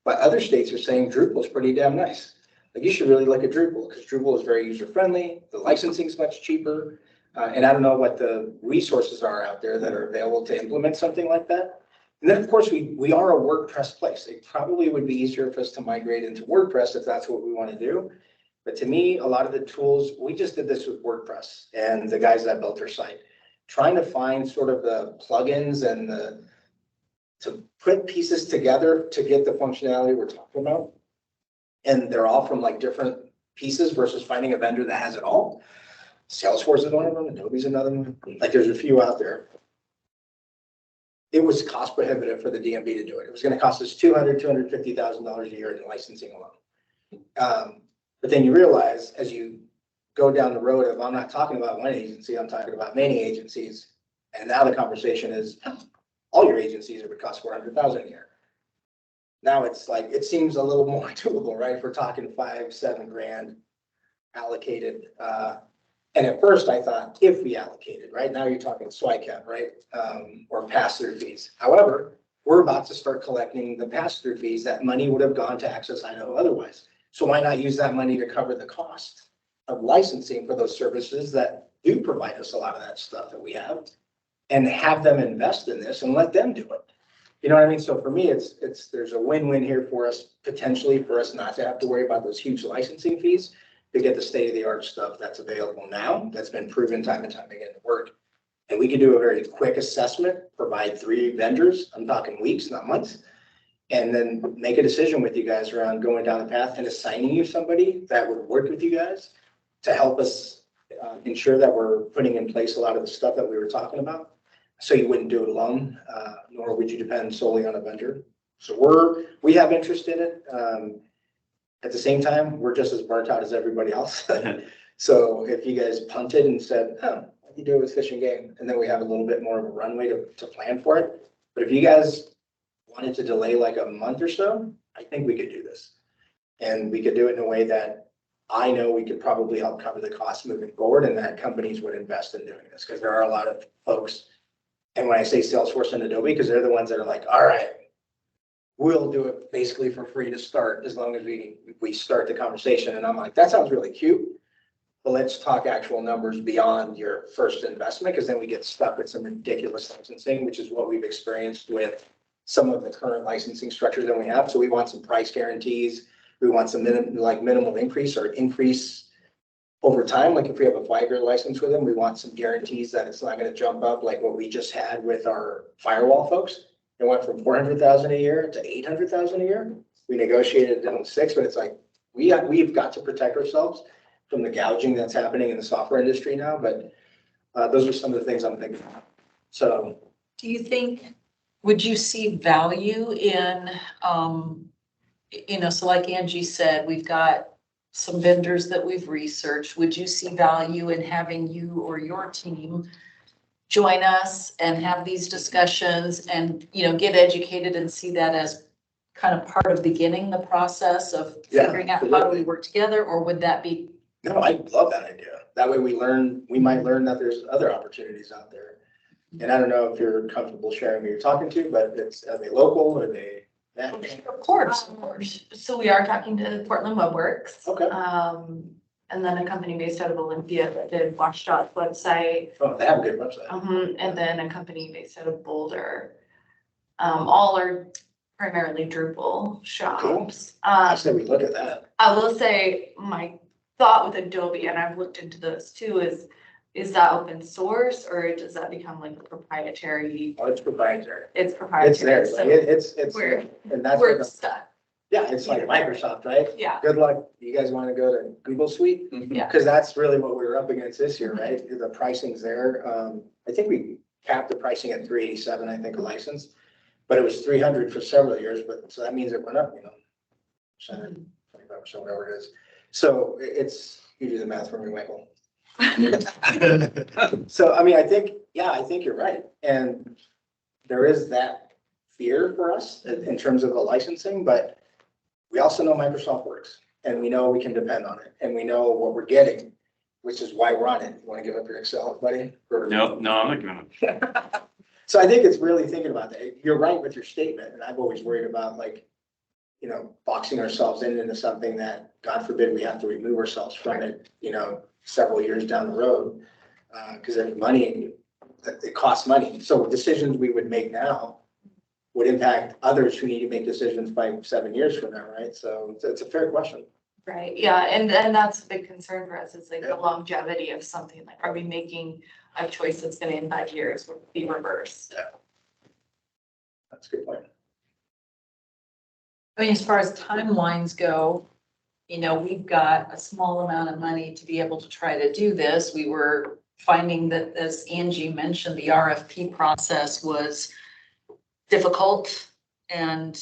But other states are saying Drupal is pretty damn nice. Like, you should really look at Drupal, because Drupal is very user-friendly. The licensing is much cheaper. And I don't know what the resources are out there that are available to implement something like that. And then, of course, we are a WordPress place. It probably would be easier for us to migrate into WordPress if that's what we want to do. But to me, a lot of the tools, we just did this with WordPress and the guys that built their site, trying to find sort of the plugins and to put pieces together to get the functionality we're talking about. And they're all from like different pieces versus finding a vendor that has it all. Salesforce is one of them, Adobe's another one. Like, there's a few out there. It was cost prohibitive for the DMV to do it. It was going to cost us $250,000 a year in licensing alone. But then you realize, as you go down the road of, I'm not talking about one agency, I'm talking about many agencies. And now the conversation is, all your agencies, it would cost $400,000 a year. Now it's like, it seems a little more doable, right? If we're talking 5-7 grand allocated. And at first I thought, if we allocated, right? Now you're talking SWICAP, right? Or pass-through fees. However, we're about to start collecting the pass-through fees. That money would have gone to Access Idaho otherwise. So why not use that money to cover the cost of licensing for those services that do provide us a lot of that stuff that we have, and have them invest in this and let them do it. You know what I mean? So for me, there's a win-win here for us, potentially, for us not to have to worry about those huge licensing fees to get the state-of-the-art stuff that's available now, that's been proven time and time again to work. And we can do a very quick assessment, provide 3 vendors, I'm talking weeks, not months. And then make a decision with you guys around going down the path and assigning you somebody that would work with you guys to help us ensure that we're putting in place a lot of the stuff that we were talking about. So you wouldn't do it alone, nor would you depend solely on a vendor. So we have interest in it. At the same time, we're just as burnt out as everybody else. So if you guys punted and said, oh, what do you do with Fish and Game? And then we have a little bit more of a runway to plan for it. But if you guys wanted to delay like a month or so, I think we could do this. And we could do it in a way that I know we could probably help cover the costs moving forward, and that companies would invest in doing this, because there are a lot of folks. And when I say Salesforce and Adobe, because they're the ones that are like, all right, we'll do it basically for free to start, as long as we start the conversation. And I'm like, that sounds really cute, but let's talk actual numbers beyond your first investment, because then we get stuck with some ridiculous licensing, which is what we've experienced with some of the current licensing structures that we have. So we want some price guarantees. We want some minimal increase or increase over time. Like if we have a 5-year license with them, we want some guarantees that it's not going to jump up like what we just had with our firewall folks. It went from 400,000 a year to 800,000 a year. We negotiated it down to 6, but it's like, we've got to protect ourselves from the gouging that's happening in the software industry now. But those are some of the things I'm thinking about. So do you think, would you see value in, so like Angie said, we've got some vendors that we've researched. Would you see value in having you or your team join us and have these discussions and, get educated and see that as kind of part of beginning the process of figuring out how do we work together? Or would that be? No, I love that idea. That way we might learn that there's other opportunities out there. And I don't know if you're comfortable sharing who you're talking to, but are they local? Are they national? Of course. So we are talking to Portland WebWorks. Okay. And then a company based out of Olympia that did Watchdog's website. Oh, they have a good website. And then a company based out of Boulder. All are primarily Drupal shops. Cool. I say we look at that. I will say my thought with Adobe, and I've looked into this too, is that open source or does that become like a proprietary? Oh, it's proprietary. It's proprietary. It's there. So we're stuck. Yeah, it's like Microsoft, right? Yeah. Good luck. You guys want to go to Google Suite? Yeah. Because that's really what we were up against this year, right? The pricing's there. I think we capped the pricing at $387, I think, a license, but it was $300 for several years. But so that means it went up, 25%, whatever it is. So you do the math for me, Michael. So, I think you're right. And there is that fear for us in terms of the licensing, but we also know Microsoft works and we know we can depend on it and we know what we're getting, which is why we're on it. You want to give up your Excel, buddy? No, I'm not gonna. So I think it's really thinking about that. You're right with your statement. And I've always worried about boxing ourselves into something that, God forbid, we have to remove ourselves from it, several years down the road. Because there's money, it costs money. So decisions we would make now would impact others who need to make decisions 5-7 years from now, right? So it's a fair question. Right, yeah, and that's a big concern for us, is like the longevity of something. Like, are we making a choice that's gonna in 5 years be reversed? Yeah. That's a good point. As far as timelines go, we've got a small amount of money to be able to try to do this. We were finding that, as Angie mentioned, the RFP process was difficult and,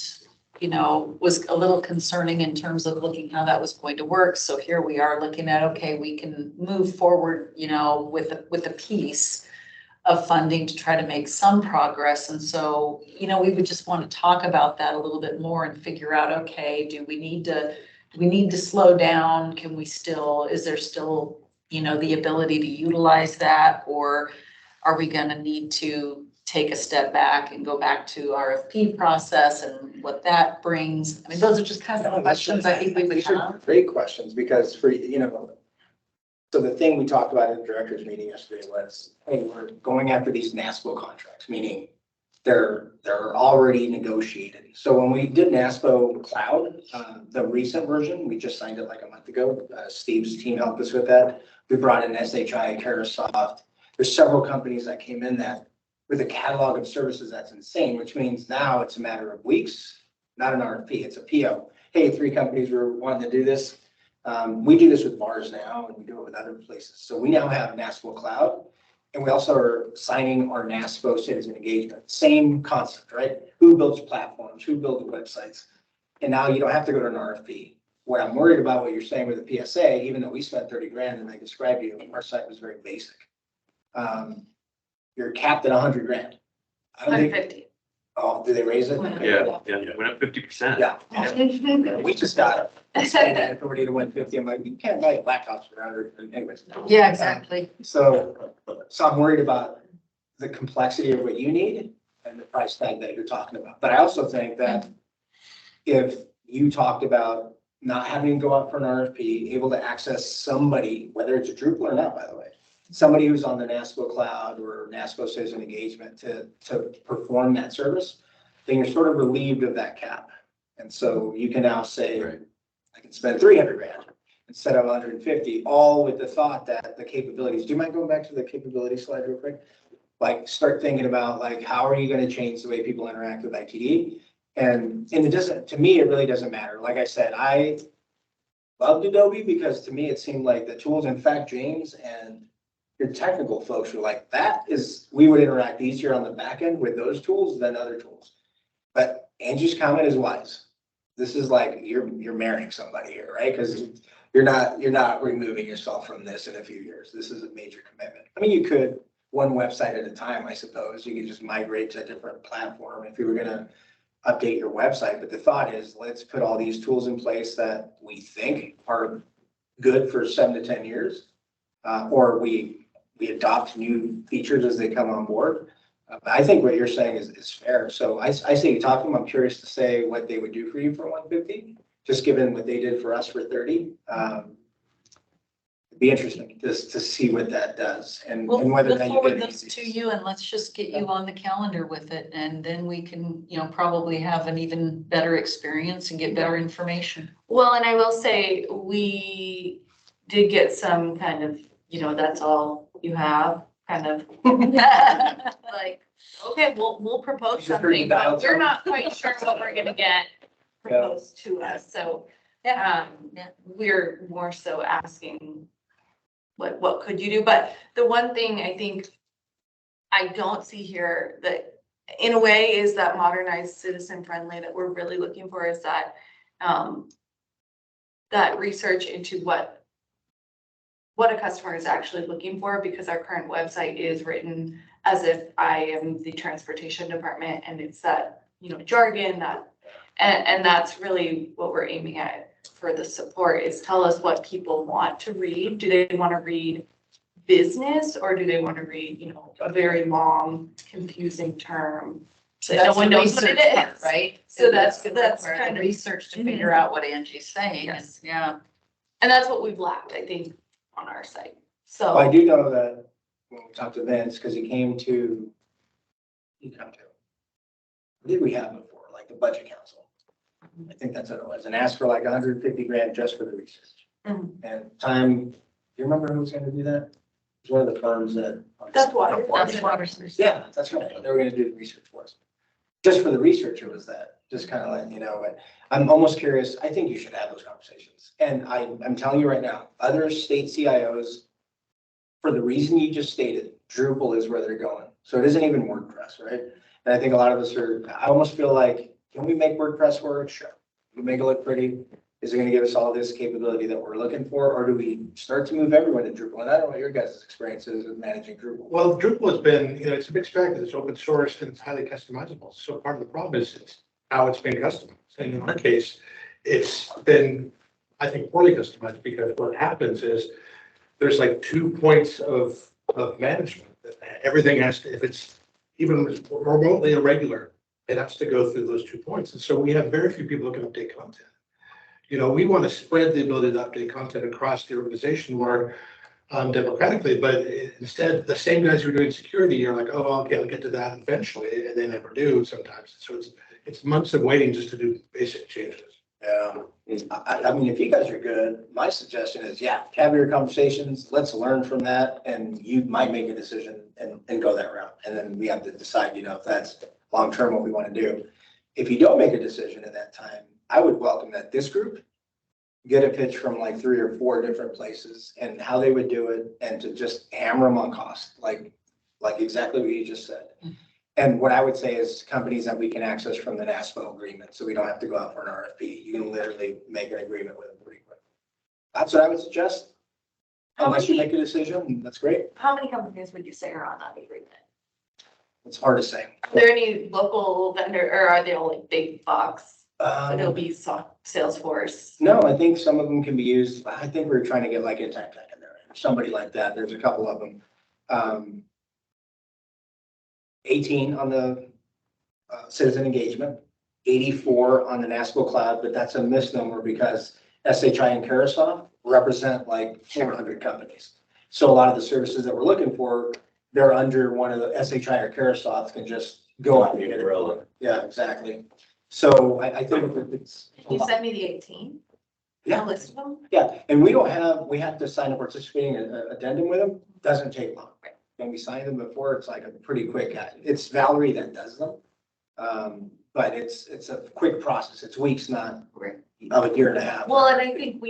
was a little concerning in terms of looking how that was going to work. So here we are looking at, okay, we can move forward, with a piece of funding to try to make some progress. And so, we would just want to talk about that a little bit more and figure out, okay, do we need to slow down? Can we still, is there still, the ability to utilize that? Or are we going to need to take a step back and go back to RFP process and what that brings? Those are just kind of the questions I think we would have. Great questions, because so the thing we talked about in the director's meeting yesterday was, hey, we're going after these NASPO contracts, meaning they're already negotiated. So when we did NASPO Cloud, the recent version, we just signed it like a month ago. Steve's team helped us with that. We brought in SHI, Carahsoft, there's several companies that came in that with a catalog of services that's insane, which means now it's a matter of weeks, not an RFP, it's a PO. Hey, 3 companies were wanting to do this. We do this with bars now, and we do it with other places. So we now have NASPO Cloud, and we also are signing our NASPO citizen engagement. Same concept, right? Who builds platforms? Who builds websites? And now you don't have to go to an RFP. What I'm worried about, what you're saying with the PSA, even though we spent 30 grand and I described you, our site was very basic. You're capped at 100 grand. I don't think. 150. Oh, did they raise it? Yeah, went up 50%. Yeah. We just got it. Authority to 150. I'm like, you can't buy laptops for 100. Anyways. Yeah, exactly. So I'm worried about the complexity of what you need and the price tag that you're talking about. But I also think that if you talked about not having to go out for an RFP, able to access somebody, whether it's a Drupal or not, by the way, somebody who's on the NASPO Cloud or NASPO Citizen Engagement to perform that service, then you're sort of relieved of that cap. And so you can now say, I can spend 300 grand instead of 150, all with the thought that the capabilities, do you mind going back to the capability slide real quick? Like start thinking about like, how are you going to change the way people interact with ITD? And it doesn't, to me, it really doesn't matter. Like I said, I loved Adobe because to me, it seemed like the tools, in fact, James and your technical folks were like, we would interact easier on the back end with those tools than other tools. But Angie's comment is wise. This is like, you're marrying somebody here, right? Because you're not removing yourself from this in a few years. This is a major commitment. I mean, you could one website at a time, I suppose. You could just migrate to a different platform if you were going to update your website. But the thought is, let's put all these tools in place that we think are good for 7 to 10 years, or we adopt new features as they come on board. I think what you're saying is fair. So I say you talk to them. I'm curious to say what they would do for you for 150, just given what they did for us for 30. It'd be interesting just to see what that does and whether or not you forward get those to you and let's just get you on the calendar with it. And then we can, probably have an even better experience and get better information. Well, and I will say, we did get some kind of, that's all you have, kind of. Like, okay, we'll propose something, but we're not quite sure what we're gonna get proposed to us. So, we're more so asking, what could you do? But the one thing I think I don't see here that in a way is that modernized, citizen friendly that we're really looking for is that that research into what a customer is actually looking for, because our current website is written as if I am the transportation department and it's that, jargon that, and that's really what we're aiming at for the support is tell us what people want to read. Do they want to read business or do they want to read, a very long, confusing term? So no one knows what it is, right? So that's kind of research to figure out what Angie's saying. Yes. Yeah. And that's what we've lacked, I think, on our site. So Well, I do know that when we talked to Vince, because he come to, what did we have before? Like the budget council. I think that's what it was, and asked for like 150 grand just for the research. And do you remember who was going to do that? It was one of the firms that. That's water. Yeah, that's right. They were going to do the research for us. Just for the research, it was that. Just kind of like, but I'm almost curious. I think you should have those conversations. And I'm telling you right now, other state CIOs, for the reason you just stated, Drupal is where they're going. So it isn't even WordPress, right? And I think a lot of us I almost feel like, can we make WordPress work? Sure. We make it look pretty. Is it going to give us all this capability that we're looking for? Or do we start to move everyone to Drupal? And I don't know what your guys' experience is with managing Drupal. Well, Drupal has been, it's a big strength. It's open source and it's highly customizable. So part of the problem is how it's been customized. And in our case, it's been, I think, poorly customized because what happens is there's like 2 points of management. Everything has to, if it's even remotely irregular, it has to go through those 2 points. And so we have very few people who can update content. We want to spread the ability to update content across the organization more democratically, but instead the same guys who are doing security are like, oh, okay, I'll get to that eventually, and they never do sometimes. So it's months of waiting just to do basic changes. Yeah, I mean, if you guys are good, my suggestion is, yeah, have your conversations, let's learn from that, and you might make a decision and go that route. And then we have to decide, if that's long-term what we want to do. If you don't make a decision in that time, I would welcome that this group get a pitch from like 3 or 4 different places and how they would do it, and to just hammer them on cost, like exactly what you just said. And what I would say is companies that we can access from the NASPO agreement, so we don't have to go out for an RFP. You can literally make an agreement with them pretty quick. That's what I would suggest. Unless you make a decision, that's great. How many companies would you say are on that agreement? It's hard to say. Are there any local vendor, or are they all like big box? Adobe, Salesforce? No, I think some of them can be used. I think we're trying to get like Intacct in there, somebody like that. There's a couple of them. 18 on the citizen engagement, 84 on the NASPO cloud, but that's a misnomer because SHI and Carahsoft represent like 400 companies. So a lot of the services that we're looking for, they're under one of the SHI or Carahsoft can just go out and get it. Yeah, exactly. So I think it's. You sent me the 18? Yeah. A list of them? Yeah, and we have to sign a participating addendum with them. Doesn't take long. When we sign them before, it's like a pretty quick, it's Valerie that does them. But it's a quick process. It's weeks, not of a year and a half. Well, and I think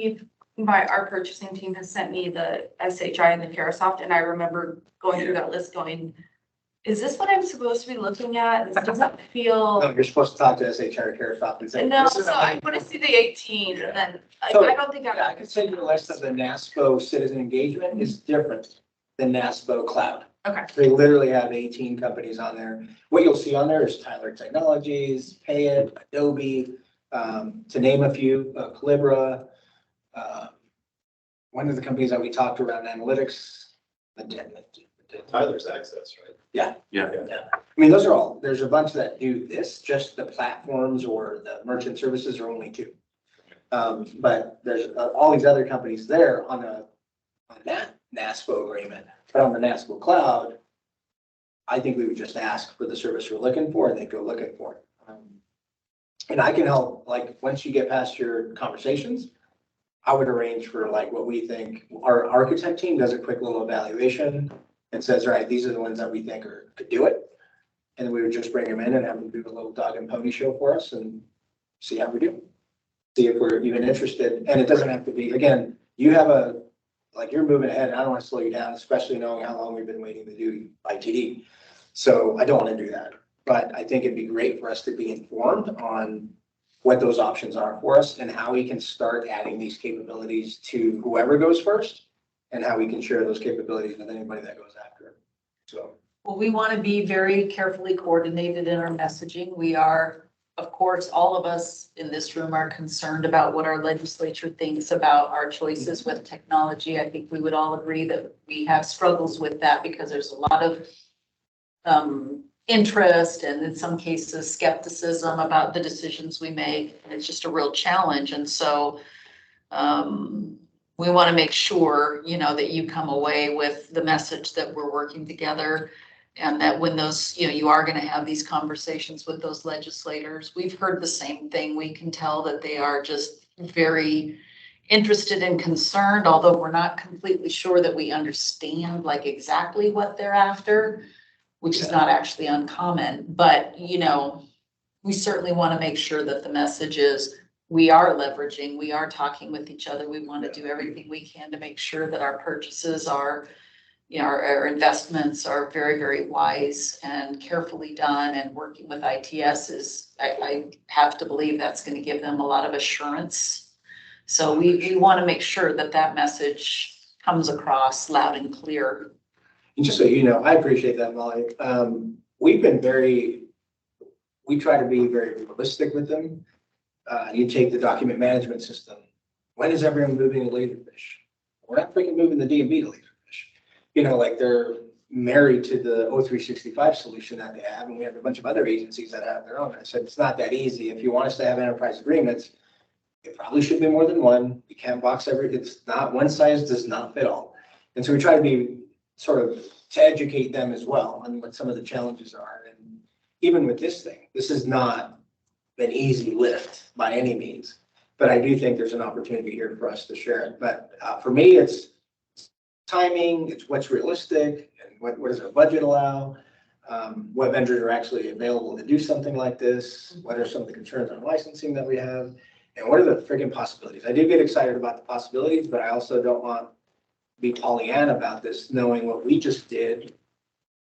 our purchasing team has sent me the SHI and the Carahsoft, and I remember going through that list going, is this what I'm supposed to be looking at? This doesn't feel. No, you're supposed to talk to SHI or Carahsoft and say. No, so I want to see the 18 and then I don't think I could send you the list of the NASPO citizen engagement is different than NASPO cloud. Okay. They literally have 18 companies on there. What you'll see on there is Tyler Technologies, Payit, Adobe, to name a few, Calibra. One of the companies that we talked around analytics. Tyler's Access, right? Yeah. Yeah. I mean, there's a bunch that do this, just the platforms or the merchant services are only 2. But there's all these other companies there on that NASPO agreement. But on the NASPO cloud, I think we would just ask for the service we're looking for and they go looking for it. And I can help, like, once you get past your conversations, I would arrange for like what we think, our architect team does a quick little evaluation and says, all right, these are the ones that we think could do it. And then we would just bring them in and have them do a little dog and pony show for us and see how we do. See if we're even interested. And it doesn't have to be, again, you're moving ahead. And I don't want to slow you down, especially knowing how long we've been waiting to do ITD. So I don't want to do that. But I think it'd be great for us to be informed on what those options are for us and how we can start adding these capabilities to whoever goes first and how we can share those capabilities with anybody that goes after it. So. Well, we want to be very carefully coordinated in our messaging. We are, of course, all of us in this room are concerned about what our legislature thinks about our choices with technology. I think we would all agree that we have struggles with that because there's a lot of interest and in some cases skepticism about the decisions we make. And it's just a real challenge. And so we want to make sure, that you come away with the message that we're working together and that when those, you are going to have these conversations with those legislators. We've heard the same thing. We can tell that they are just very interested and concerned, although we're not completely sure that we understand like exactly what they're after, which is not actually uncommon. But, we certainly want to make sure that the message is we are leveraging, we are talking with each other. We want to do everything we can to make sure that our purchases are, our investments are very, very wise and carefully done, and working with ITS is, I have to believe that's going to give them a lot of assurance. So we want to make sure that that message comes across loud and clear. And just so you know, I appreciate that, Molly. We try to be very realistic with them. You take the document management system. When is everyone moving to Laserfish? We're not freaking moving the DMV to Laserfish. They're married to the O365 solution that they have, and we have a bunch of other agencies that have their own. I said, it's not that easy. If you want us to have enterprise agreements, it probably should be more than one. You can't box it's not, one size does not fit all. And so we try to be sort of to educate them as well on what some of the challenges are. And even with this thing, this is not an easy lift by any means. But I do think there's an opportunity here for us to share it. But for me, it's timing, it's what's realistic, and what does our budget allow? What vendors are actually available to do something like this? What are some of the concerns on licensing that we have? And what are the freaking possibilities? I do get excited about the possibilities, but I also don't want to be Pollyanna about this, knowing what we just did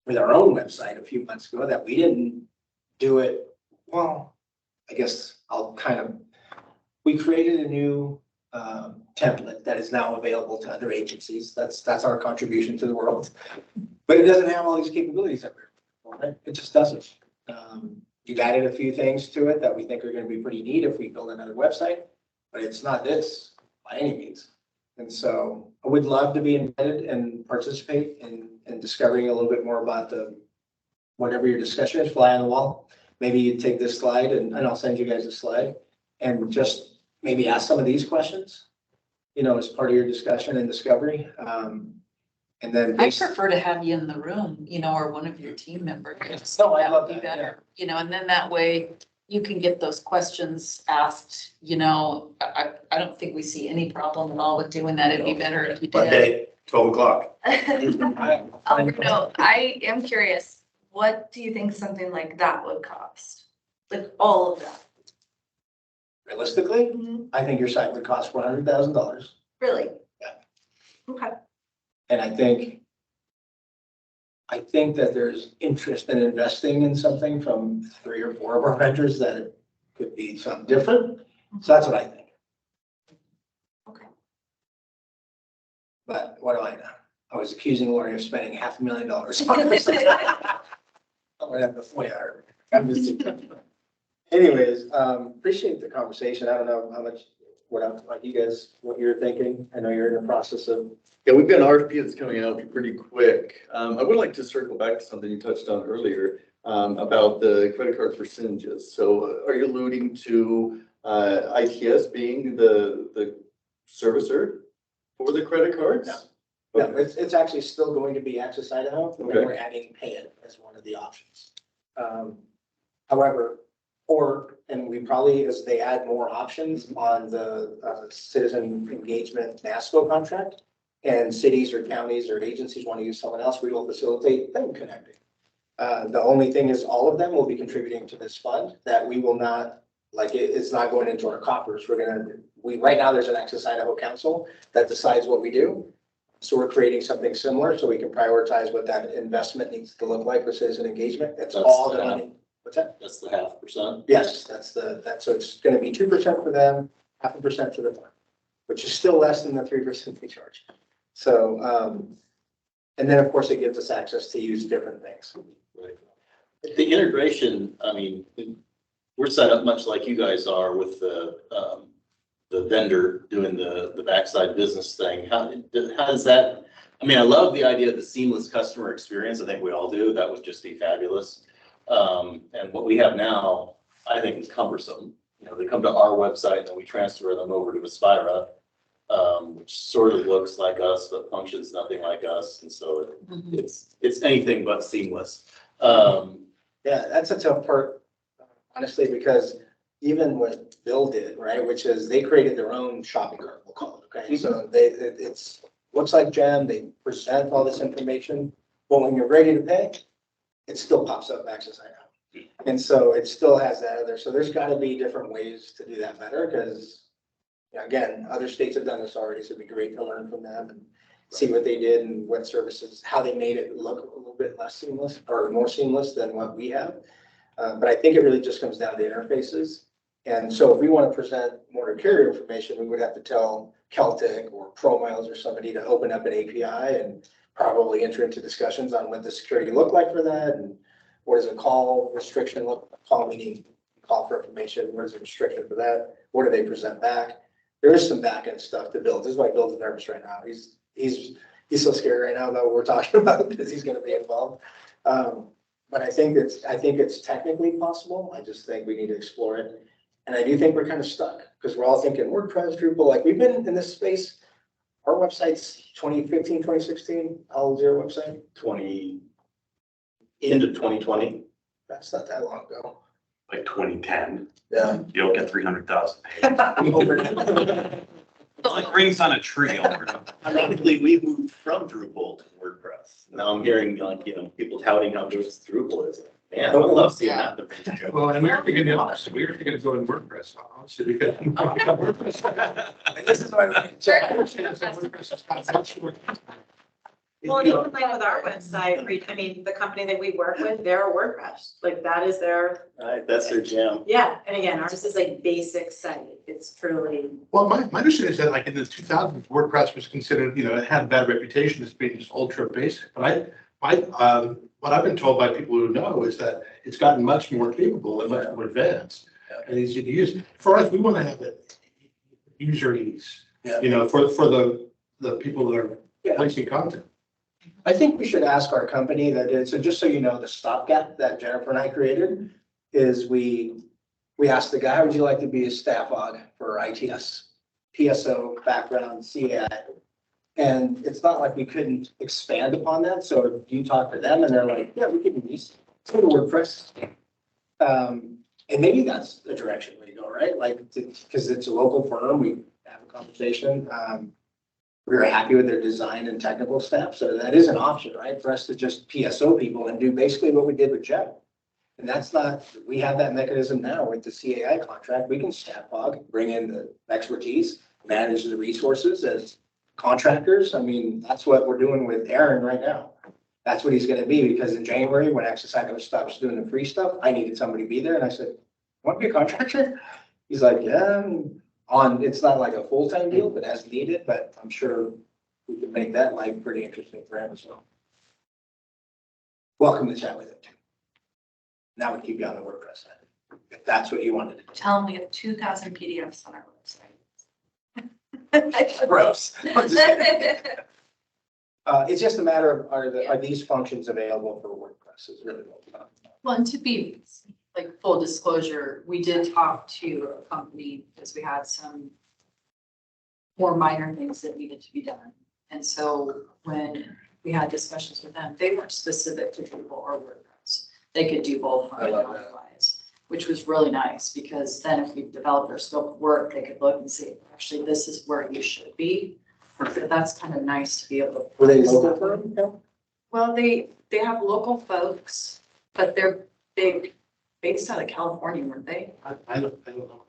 with our own website a few months ago, that we didn't do it. Well, I guess we created a new template that is now available to other agencies. That's our contribution to the world. But it doesn't have all these capabilities that we're, right? It just doesn't. We've added a few things to it that we think are going to be pretty neat if we build another website, but it's not this by any means. And so I would love to be embedded and participate in discovering a little bit more about whatever your discussion is, fly on the wall. Maybe you take this slide and I'll send you guys a slide and just maybe ask some of these questions, as part of your discussion and discovery. And then I prefer to have you in the room, or one of your team members. So I love That would be that, better, and then that way you can get those questions asked, I don't think we see any problem at all with doing that. It'd be better if you did. Monday, 12 o'clock. Alberto, I am curious, what do you think something like that would cost? Like all of that? Realistically, I think your site would cost $100,000. Really? Yeah. Okay. And I think that there's interest in investing in something from 3 or 4 of our vendors, that it could be something different. So that's what I think. Okay. But what do I know? I was accusing Lori of spending $500,000 on this. I'm gonna have to FOIA. I'm just. Anyways, appreciate the conversation. I don't know how much, what you're thinking. I know you're in the process of. Yeah, we've got an RFP that's coming out pretty quick. I would like to circle back to something you touched on earlier, about the credit card percentages. So are you alluding to ITS being the servicer for the credit cards? No, it's actually still going to be Access Idaho, and Okay. we're adding Pay It as one of the options. However, and we probably, as they add more options on the citizen engagement NASCO contract, and cities or counties or agencies want to use someone else, we will facilitate them connecting. The only thing is, all of them will be contributing to this fund that we will not, it's not going into our coffers. Right now, there's an Access Idaho Council that decides what we do. So we're creating something similar so we can prioritize what that investment needs to look like for citizen engagement. That's all the money. What's that? That's the 0.5%. Yes, so it's gonna be 2% for them, 0.5% for the fund, which is still less than the 3% we charge. So, and then of course it gives us access to use different things. Right. The integration, we're set up much like you guys are with the vendor doing the backside business thing. How does that, I love the idea of the seamless customer experience. I think we all do. That would just be fabulous. And what we have now, I think, is cumbersome. They come to our website and then we transfer them over to Aspira, which sort of looks like us, but functions nothing like us. And so it's anything but seamless. Yeah, that's a tough part, honestly, because even what Bill did, right, which is they created their own shopping cart, we'll call it, okay? So it's looks like Gem, they present all this information, but when you're ready to pay, it still pops up Access Idaho. And so it still has that other, so there's gotta be different ways to do that better, because again, other states have done this already, so it'd be great to learn from them and see what they did and what services, how they made it look a little bit less seamless or more seamless than what we have. But I think it really just comes down to interfaces. And so if we want to present motor carrier information, we would have to tell Celtic or ProMiles or somebody to open up an API and probably enter into discussions on what the security look like for that, and what does a call restriction look, call meaning call for information, what is the restriction for that, what do they present back? There is some back end stuff to build. This is why Bill's nervous right now. He's so scared right now about what we're talking about because he's going to be involved. But I think it's technically possible. I just think we need to explore it. And I do think we're kind of stuck because we're all thinking WordPress, Drupal, like we've been in this space. Our website's 2015, 2016. How old is your website? Into 2020. That's not that long ago. like 2010. Yeah. You don't get 300,000 pages. Like rings on a tree. Ironically, we moved from Drupal to WordPress. Now I'm hearing like, people touting how good Drupal is. Man, I would love seeing that. Well, and we were thinking the opposite. We were thinking of going WordPress, honestly, because. This is why. Well, even like with our website, I mean, the company that we work with, they're a WordPress, like that is their, Right, that's their jam. yeah, and again, ours is like basic site, it's truly. Well, my understanding is that like in the 2000s, WordPress was considered, it had a bad reputation as being just ultra basic. But what I've been told by people who know is that it's gotten much more capable and much more advanced and easy to use. For us, we want to have it user ease, for the people that are placing content. I think we should ask our company so just so you know, the stopgap that Jennifer and I created is we asked the guy, how would you like to be a staff aug for ITS? PSO, background, CAI. And it's not like we couldn't expand upon that. So you talk to them and they're like, yeah, we can use go to WordPress. And maybe that's the direction we go, right? Like, because it's a local firm, we have a conversation. We were happy with their design and technical staff. So that is an option, right? For us to just PSO people and do basically what we did with Jeff. And that's not, we have that mechanism now with the CAI contract. We can staff aug, bring in the expertise, manage the resources as contractors. I mean, that's what we're doing with Aaron right now. That's what he's going to be, because in January, when Access IO stops doing the free stuff, I needed somebody to be there. And I said, want to be a contractor? He's like, yeah, it's not like a full-time deal, but as needed, but I'm sure we can make that life pretty interesting for him as well. Welcome to chat with him too. That would keep you on the WordPress side, if that's what you wanted to do. Tell them we have 2,000 PDFs on our website. Gross. It's just a matter of, are these functions available for WordPress is really what we're talking about. Well, and to be like full disclosure, we did talk to a company because we had some more minor things that needed to be done. And so when we had discussions with them, they weren't specific to Drupal or WordPress. They could do both functionality-wise, which was really nice, because then if we developed their scope of work, they could look and see, actually, this is where you should be. So that's kind of nice to be able to. Were they local firm? Well, they have local folks, but they're based out of California, weren't they? I don't know.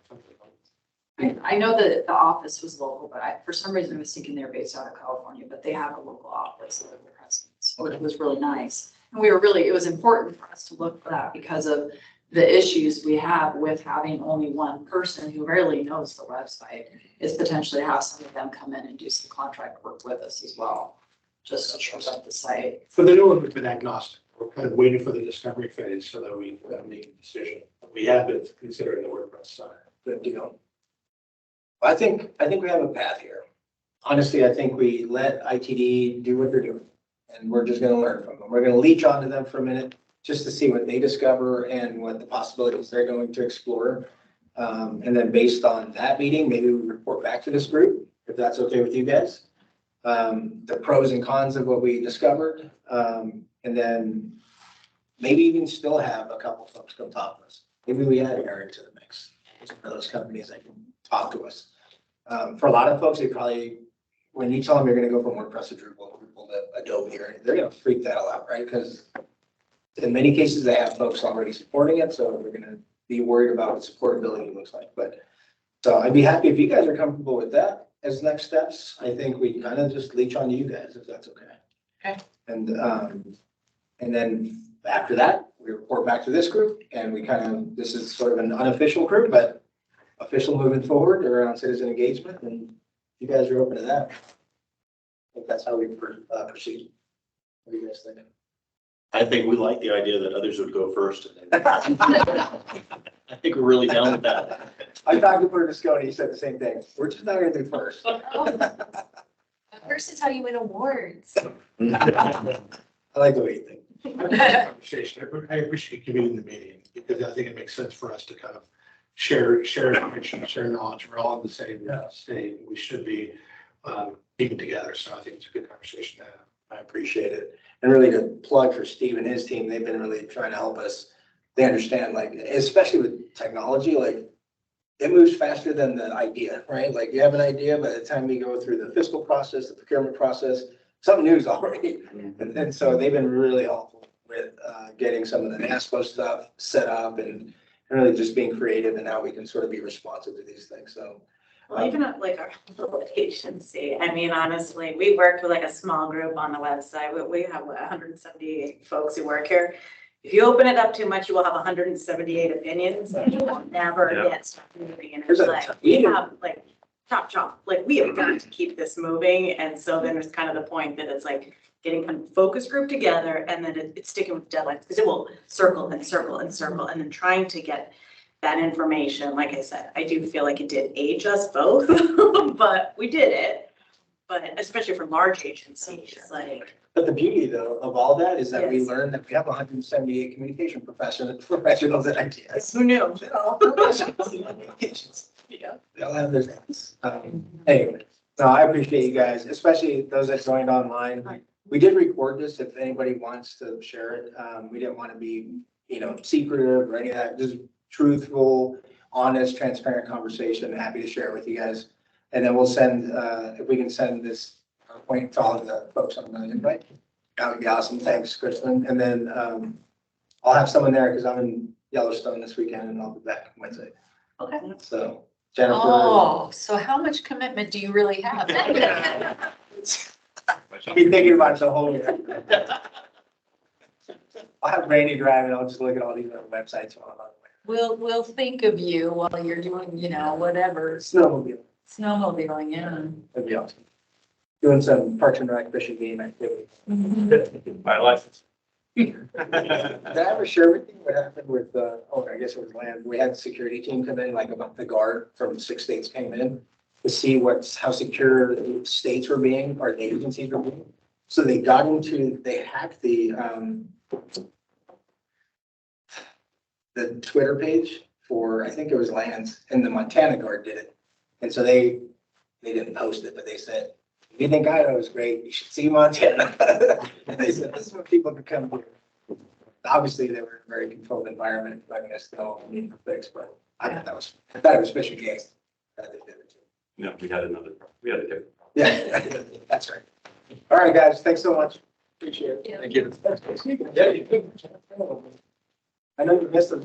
I know that the office was local, but for some reason I was thinking they're based out of California, but they have a local office that they're present. So it was really nice. And it was important for us to look for that because of the issues we have with having only one person who rarely knows the website, is potentially have some of them come in and do some contract work with us as well, just to show up the site. For the new one, we've been agnostic. We're kind of waiting for the discovery phase so that we make a decision. We have been considering the WordPress side. Good deal. I think we have a path here. Honestly, I think we let ITD do what they're doing, and we're just going to learn from them. We're going to leech onto them for a minute just to see what they discover and what the possibilities they're going to explore. And then based on that meeting, maybe we report back to this group, if that's okay with you guys. The pros and cons of what we discovered. And then maybe even still have a couple folks come talk to us. Maybe we add Aaron to the mix. It's one of those companies that can talk to us. For a lot of folks, they probably, when you tell them you're going to go from WordPress to Drupal to Adobe, they're going to freak that all out, right? Because in many cases, they have folks already supporting it, so they're going to be worried about what supportability looks like. But so I'd be happy if you guys are comfortable with that as next steps. I think we kind of just leech on you guys, if that's okay. Okay. And then after that, we report back to this group, and we this is sort of an unofficial group, but official moving forward around citizen engagement, and you guys are open to that. I think that's how we proceed. What do you guys think? I think we like the idea that others would go first. I think we're really down with that. I talked to Berlusconi, he said the same thing. We're just not going to do first. First is how you win awards. I like the way you think. I appreciate you convening the meeting, because I think it makes sense for us to kind of share information, share knowledge. We're all in the same state. We should be keeping together. So I think it's a good conversation to have. I appreciate it. And really to plug for Steve and his team, they've been really trying to help us they understand, like, especially with technology, like, it moves faster than the idea, right? Like, you have an idea, by the time you go through the fiscal process, the procurement process, something new is already. And so they've been really helpful with getting some of the NASPO stuff set up and really just being creative and how we can sort of be responsive to these things. So Well, even at like our little agency, I mean, honestly, we worked with like a small group on the website. We have 178 folks who work here. If you open it up too much, you will have 178 opinions and you will never Yeah. get stuff moving. And it's like, we have like chop, like we have got to keep this moving. And so then there's kind of the point that it's like getting kind of focus group together and then it's sticking with deadlines because it will circle and circle and circle and then trying to get that information. Like I said, I do feel like it did age us both, but we did it. But especially for large agencies, like. But the beauty though of all that is that we Yes. learned that we have 178 communication professionals at ITS. Who knew? Yeah, they all have their names. Anyway, no, I appreciate you guys, especially those that joined online. We did record this if anybody wants to share it. We didn't want to be, secretive or any of that, just truthful, honest, transparent conversation. Happy to share it with you guys. And then we'll send, if we can send this point to all of the folks on the invite. That would be awesome. Thanks, Kristen. And then I'll have someone there because I'm in Yellowstone this weekend and I'll be back Wednesday. Okay. So Jennifer. Oh, so how much commitment do you really have? I'll be thinking about it the whole year. I'll have Randy drive and I'll just look at all these other websites while I'm on We'll think of you while you're doing, whatever. Snowmobile. Snowmobiling, yeah. That'd be awesome. Doing some Parks and Rec fishing game activity. My license. Did I ever share with you what happened with, I guess it was land, we had the security team come in, like about the guard from 6 states came in to see how secure the states were being, or the agencies were being. So they hacked the Twitter page for, I think it was lands, and the Montana guard did it. And so they didn't post it, but they said, if you think Idaho is great, you should see Montana. And they said, this is what people can come here. Obviously, they were in a very controlled environment, letting us know what need to fix, but I thought it was fishing game. That they did it too. No, we had a different. Yeah, that's right. All right, guys, thanks so much. Appreciate it. Thank you. Yeah, you did. I know you missed them.